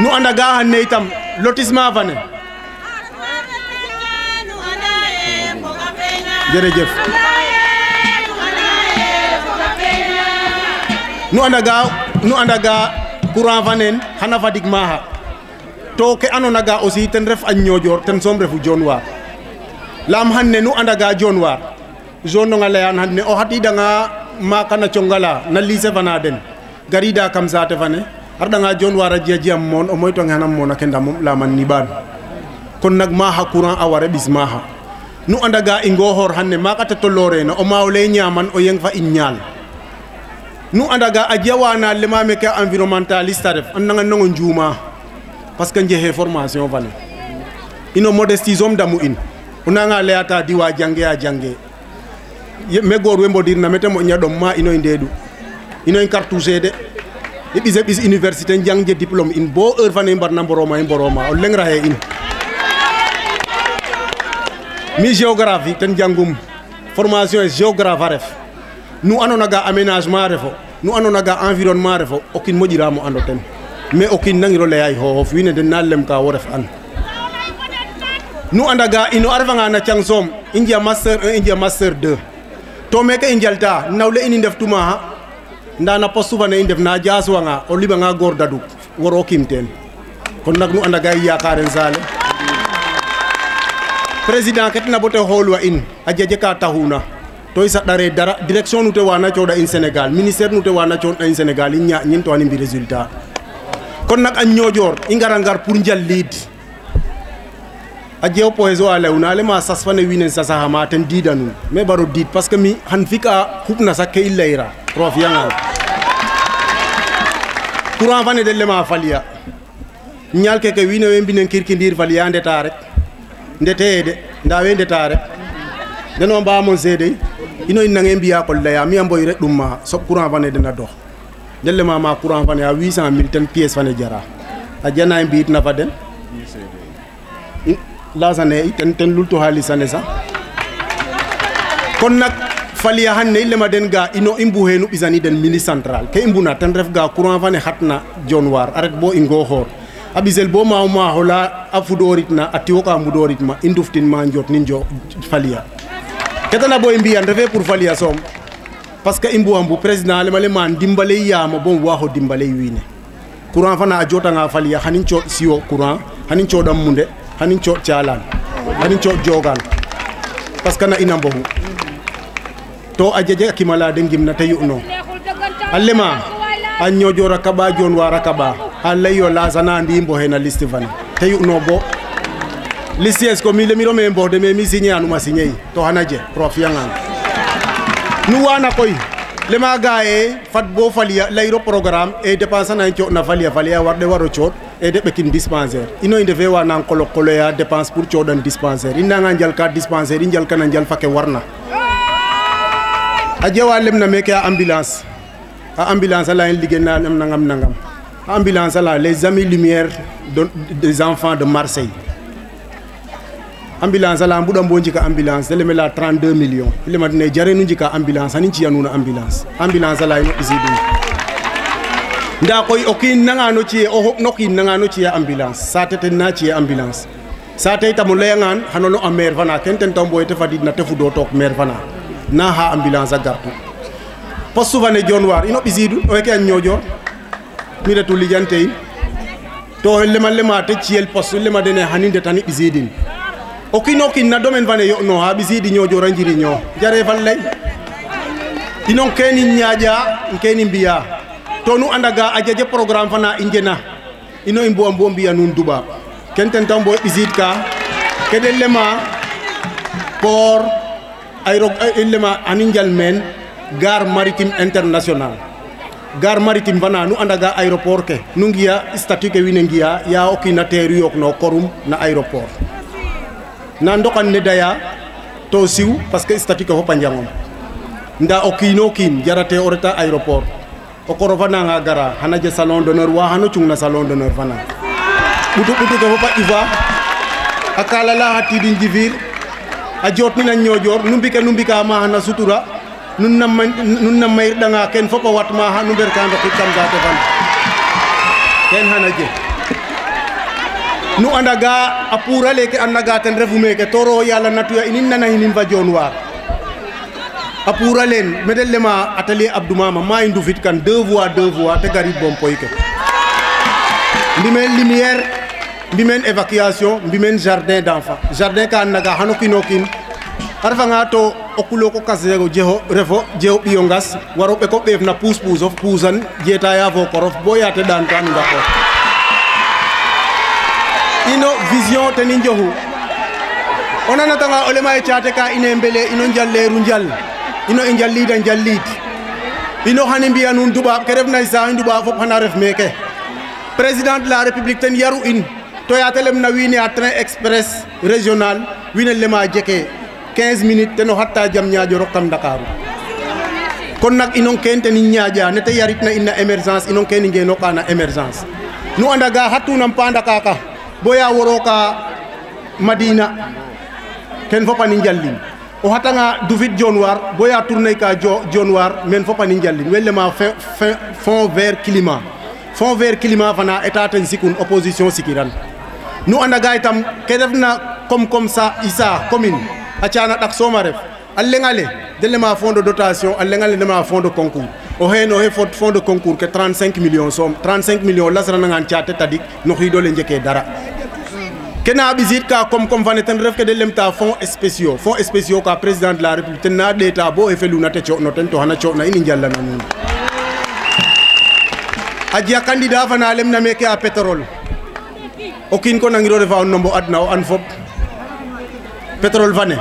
nu andaga hanne itam lotissement fane jerejef nu andaga courant fanen hana fadik maha to ke anonaga aussi ten ref a ñojor ten som refu jonwar lam hanne nu andaga jonwar zone nga layan hanne o hatidanga maka na chongala na lycée fana den garida kam sate fane ardanga jonwar a jiam mon o moyto nganam mon akenda mom la man niban kon nak maha courant aware bis maha nu andaga ingo hor hanne maka te tolore no o mawle nyaman o yeng fa inyal nu andaga ajawana le mame ke environnementaliste ref annanga nongo njuma parce que njehe formation vale ino modestisme damu in unanga leata diwa jange a jange me gor we mbodir na mete mo nyadom ma ino indedu ino en cartouche de bis université jangje diplôme in bo heure fane mbarna boroma o lengra he in mi géographie ten jangum formation géographe ref nu anonaga aménagement refo nu anonaga environnement refo okin moƴiramo ando ten mais okin nangiro leyay xoxof wiine den na lem ka wo ref an nu andaga ino a refanga na cang soom i njea master 1 i njea master 2 to meke i njalta nawle in i ndef tumaxa nda na postu fane i ndef na jaswanga o liɓanga goor daduk waro kim ten kon nak nu andaga i yakaren sale président ketna bo te xoolwa in a jeje ka taxuna to isa dare dara direction nu te wana coda in Sénégal ministère nu te wana coda in Sénégal in ñin to ani mbi résultat kon nak a ñojor i ngara ngar pour njallid a jew poeso a lewna le ma sas fane winen sasa ma ten didanu me baro did parce que mi han fika hupna sakke i leyra prof yanga courant fane de le ma falia ñal keke wine we mbinen kirkindir falia ndeta rek ndete de ndawe ndeta rek deno mba mon zede ino inange mbiya ko leya mi amboy rek dum ma so courant fane dina dox delle ma courant fane a 800 000 ten pièce fane jara a jana mbiit na fa den la sane ten lulto halisane sa kon nak faliya hanne ilema den ga ino imbu henu bisani den mini central ke imbuna ten ref ga courant fane hatna jonwar arek bo ingo hor abisel bo ma hola afudoritna atiwoka mudoritma induftin ma njot ninjo faliya ketana boy mbiyan refe pour falia som parce que imbuambu président lema lema dimbale yama bon waxo dimbale wiine courant fana a jotanga faliya hanin co siwo courant hanin coɗam munde hanin co calan hanin co jogan parce que na ina mbogu to a jeje a kimala de ngimna te yu'no a lema a ñoƴora kaɓa jon wa rakaba a leyyo lasana ndi mbo hena liste fane te yu'no bo liste es ko mi lemiro me mbode me mi signé anuma signé to hana je pro fiyangan nu wana koy lema gaye fat bo faliya layro programme e dépense na co na faliya warde waro coot e de ɓekin dispensaire ino i ndefe wa nan kolo ya dépense pour coɗan dispensaire i nanga njal ka dispensaire i njal kana njal fake warna a jewa lemna meke a ambulance ala en ligue na nangam a ambulance ala les amis lumière des enfants de Marseille ambulance ala mbuɗa mbo jika ambulance de lemela 32 millions lema dine jare nu jika ambulance hanin ciyanuna ambulance ala ino isi ɗum nda koy o kiin nangano ciye o hokno kiin nangano ciye ambulance sate ten na ciye ambulance sate tamo leyangan hanono a maire fana ken ten taw mboye te fadidna te fudo took maire fana na ha ambulance a gartu poste fane John War ino ɓisidu o weke a ñoƴor mi retu lijante in to lema te ciyel poste lema dene hani ndetani ɓisidin o kiin na domaine fane yo'no ha ɓisidi ñoƴor a njiriño jare fan ley inon keni ñaaƴa keni mbiya to nu andaga a jaje programme fana i njena ino i mbo mbiya nun duɓa ken ten taw mbo ɓisid ka kede lema port lema ani njal men gare maritime international gare maritime fana nu andaga aéroport ke nu ngiya statut ke wiin we ngiya ya o kiina teeru yook no korum na aéroport na ndokan ne daya to siw parce que statut ke fop a njangom nda o kiino kiin jarate o reta aéroport o koro fana nga gara hana je salon d'honneur wa hano cungna salon d'honneur fana butu ke fop a ƴufa a kalala xa tidin jifir a jotnina ñoƴor nu mbika ma hana sutura nun na mayirɗanga ken fop a wat ma xa nu mber ka ndokit kam gate fana ken xana je nu andaga a puura leke andaga ten refu meke toro yala natuya inin nana hinin fa John War a puura len mede lema atelier Abdou Mama ma i ndufit kan 2 voies te garid bom poy ke mbimen lumière mbimen évacuation mbimen jardin d'enfant jardin ka andaga xano kino kin a refanga to o kulo ko kasego refo jeho ɓiyo ngas waro ɓeko ɓeef na puus of puusan jetaya fo korof bo yate ɗan ka nu ndako ino vision teni njoxu o nanatanga o lema ye caate ka ine mbele ino njalleeru njal ino i njallida njalliid ino xani mbiya nuun duɓaaɓ ke refna saax duɓaaɓ fop xana ref meeke président de la république ten yaru in to ya te lemna wiin we a train express régional wiin we lema jeke 15 minutes ten o xatta jam ñaaƴo rok kam Ndakaaru kon nak inon ken ten i ñaaƴa nete yaritna in na émergence inon ken i ngenoka na émergence nu andaga xatunam panda kaka boya woro ka Madina ken fopani njallin o hatanga dufit John War boya tourner ka John War men fopani njallin wellema fond vert climat fana état ten sikun opposition sikiran nu andaga itam ke refna comme ça isa commune a cana ɗak soma ref a lengale de lema fond de dotation a lengale lema fond de concours o heno he fond de concours ke 35 millions som 35 millions lasranangan cate tadik no xidole njeke dara kena ɓisit ka comme fane ten ref ke de lemta fonds spéciaux ka président de la république ten na ɗeta bo e feluna te co'no ten to xana co'na in i njallana nuun a jiya candidat fana lemna meke a pétrole o kiin ko nangiro refa o nombo adna o an fop pétrole fane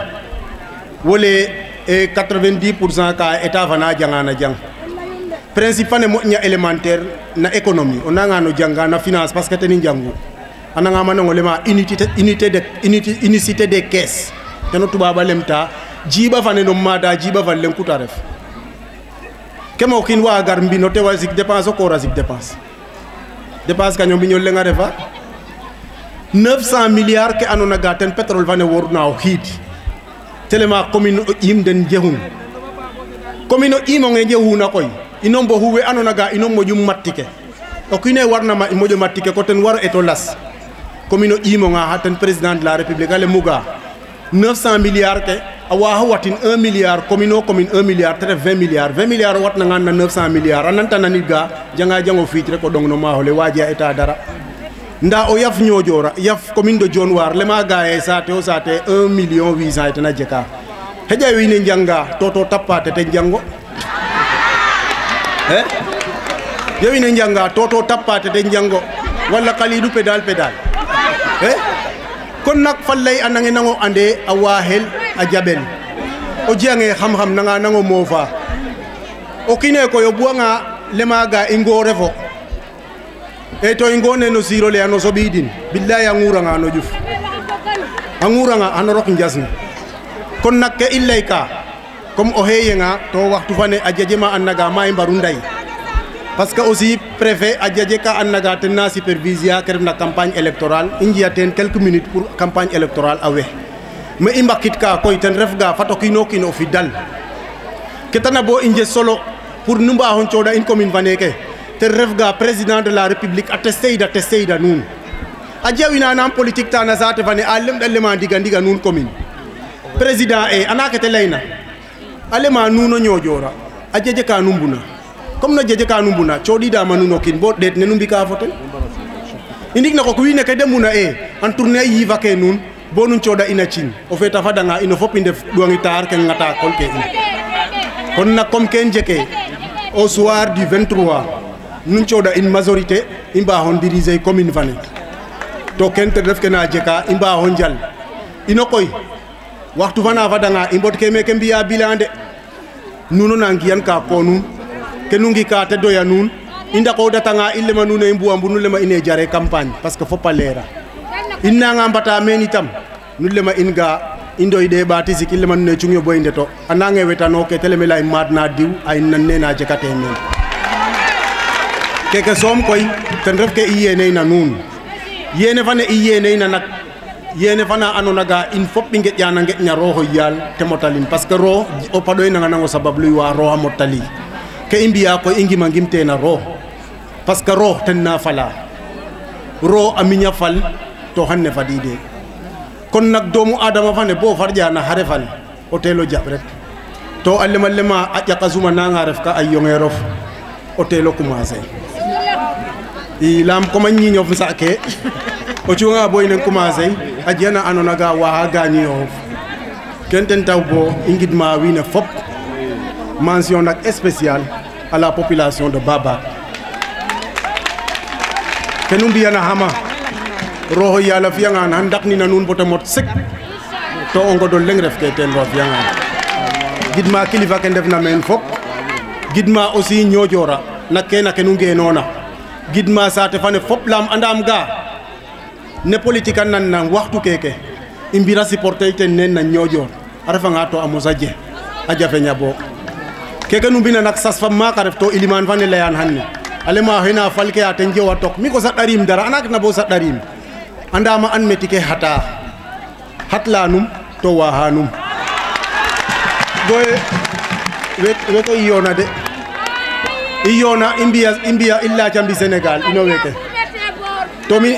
wole 90% ka état fana jangana jang principe fane moƴƴa élémentaire na économie o nangano janga na finance parce que teni njangu ananga manongo lema unicité des caisses teno tubaba lemta jiba fane no mada jiba fan len kuta ref kemo kin wa gar mbino te wa zik dépense ko ra zik dépense kanyo mbino lenga refa 900 milliards ke anona ga ten pétrole fane worna o hit telema commune o im den jehun commune o imo nge jehuna koy inombo huwe anona ga inombo jum mattike o kine warna ma imojo mattike ko ten waro eto las commune o imo nga ha ten président de la république ale muga 900 milliards ke awa watin 1 milliard commune 1 milliard te 20 milliard 20 milliard wat na ngana 900 milliard ananta nanit ga janga jango fit rek ko dong no ma hole waji état dara nda o yaf ñojora yaf commune de Dionewar le ma gaye sate o sate 1 million 800 etana jeka heja wi ne janga toto tappate te jango yowi ne janga toto tappate te jango wala kalidu pedal kon nak fallay anange nango ande awa hel a jabel o jange xam-xam nanga nango mofa o kine ko yo buanga lemaga ingore fo e to ingone no siro le ano sobidin billahi anguranga no juf anguranga ano rok njasni kon nak ke illayka comme o heyenga to waxtu fane a jejema annaga may mbarunday parce que aussi préfet a jaje ka annaga tenna supervision ke na campagne électorale india ten quelques minutes pour campagne électorale awe mais imbakit ka koy ten refga fato kino kino fi dal ketana bo inje solo pour numba hon choda une commune vaneke ten refga président de la république attesté da nun a jawina nam politique ta na zate vane alem dalema diga nun commune président e anaka te layna alema nuno nyojora a jaje ka numbuna comme no jeje ka numbuna chodi da manuno kin bo det ne numbi ka fotel indik na ko wi ne ke demuna e en tournée yi vaquer nun bo nun choda ina chin o feta fadanga ino fopinde duangi tar ke ngata kol ke kon na comme ken jeke au soir du 23 nun choda une majorité imba hon diriger commune vané to ken te def ke na jeka imba hon jal ino koy waxtu fana fadanga imbot ke me ke mbiya bilande nuno nangiyan ka ko nun kenungi ka te doya nun inda ko datanga ille manune imbu ambu nulle ma ine jare campagne parce que faut pas lera inna nga mbata men itam nulle ma inga indoy de bati sikille manune chungyo boyinde to anange wetano ke telemela madna diw ay nanne na jekate men keke som koy ten ref ke iyene na nun yene fane iyene na nak yene fana anonaga in fop binge jana nge nyaro yal te motalin parce que ro o padoy na nga ngo sabab luy wa ro motali ke imbiya ko ingima ngimte na ro parce que ro ten na fala ro aminya fal to hanne fadide kon nak doomu adama fane bo farja na hare fal hotelo jab rek to allema a yakazuma na nga ref ka ay yongerof hotelo commencer lam ko man ñi ñof sake o ci nga boy nen commencer ajena anona ga wa gani yo kenten taw bo ingidma wi ne fop mention nak spéciale à la population de Baba kenumbi yana hama roho yala fianga nan dak ni nanun boto mot sek to ongo do leng ref ke ten ro fianga gidma kilifa ken def na men fop gidma aussi ñojora nakena kenunge nona gidma sate fane fop lam andam ga ne politique nan nan waxtu keke imbira supporter ten nen na ñojor arafa nga to amusa je aja fe ñabo keke nu bina nak sas fam ma ka ref to iliman fane layan hanne alema hena falke aten je watok mi ko sa darim dara anak na bo sa darim andama an metike hata hatlanum to wahanum boy weko yona de iyona imbia illa jambi Sénégal ino weke to mi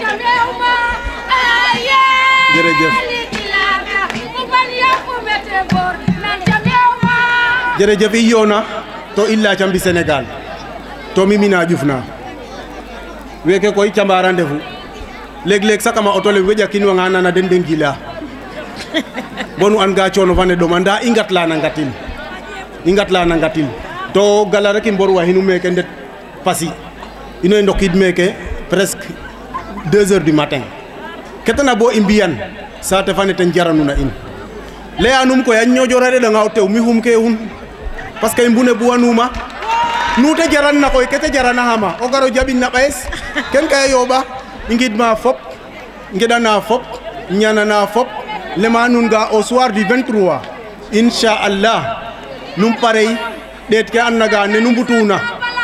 jërëjëf iyona to illa jambi Sénégal to mi mina jufna weke koy cambara ndefu leg sakama auto le weja kinwa ngana na den dengila bonu an ga chono fane do manda ingat la na ngatil to gala rek mbor wa hinu meke ndet pasi ino ndokid meke presque 2h du matin ketana bo imbiyan sa te fane ten jaranuna in leyanum ko yan ñojorade da ngaw tew mi hum ke hun parce que mbune buwanuma nute jaran na koy kete jarana hama o garo jabin na bes ken kay yoba ingidma fop ngedana fop ñanana fop lema nun ga au soir du 23 inshallah num parey det ke annaga ne numbutuna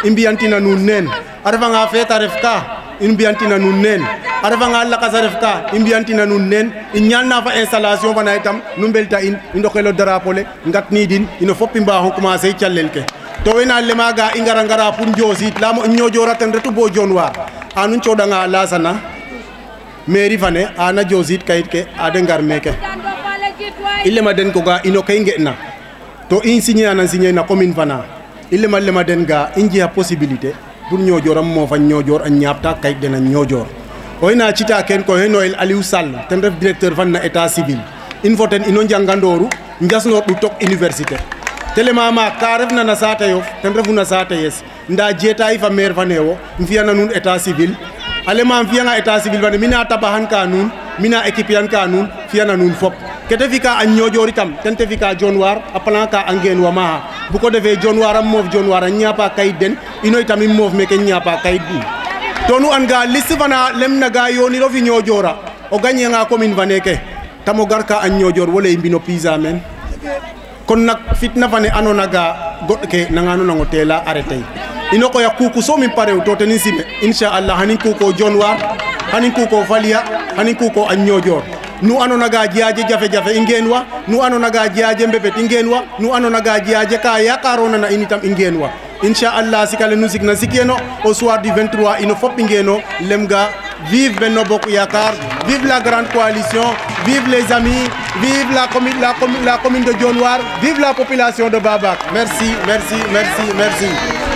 imbiyantina nun nen arfa nga feta refka imbiyantina nun nen arfa nga la kasa refka imbiyantina nun nen ñanna fa installation bana itam numbelta in ndokelo darapole ngatni din ino fop imba hon commencer cialelke to wena lema ga ingara ngara pour njosit lamo ñojora ten retu bo Dionewar anu chodanga lasana mairie fane ana josit kayit ke ade ngar meke ilema den ko ga ino kay nge'na to in signé na commune fana ilema lema den ga inji ha possibilité pour ñojoram mo fa ñojor a ñapta kay den a ñojor oyna cita ken ko heno el Aliou Sall ten ref directeur fan na état civil in foten ino njangandoru njasno du tok université telemama ka refna na sate yof ten refu na sate yes nda jetay fa maire fa newo mfiyana nun état civil alema mfiyanga état civil fa mina tabahan ka nun mina équipe yan ka nun fiyana nun fop kete fika a ñojor itam ten te fika jonwar a plan ka angen wa ma bu ko defé jonwar am mof jonwar a ñapa kay den ino itam mof meke ñapa kay du to nu anga liste fana lemna ga yoni ro fi ñojora o gagné nga commune vaneke tamo garka a ñojor wala mbino pisa men kon nak fitna fane anona ga godke nangano nango tela arrêté ino ko yakuku so min parew to tenin sime inshallah hanin ko jonwar hanin ko falia hanin ko a ñojor nu anona ga jiaje jafe-jafe ingenwa nu anona ga jiaje mbebet ingenwa nu anona ga jiaje ka yakarona na initam ingenwa inshallah sikale nu sikna sikieno au soir du 23 ino fop ingeno lemga vive Benno Bokk Yakar, vive la grande coalition, vive les amis, vive la commune de Dionewar, vive la population de Babac. Merci, merci, merci, merci.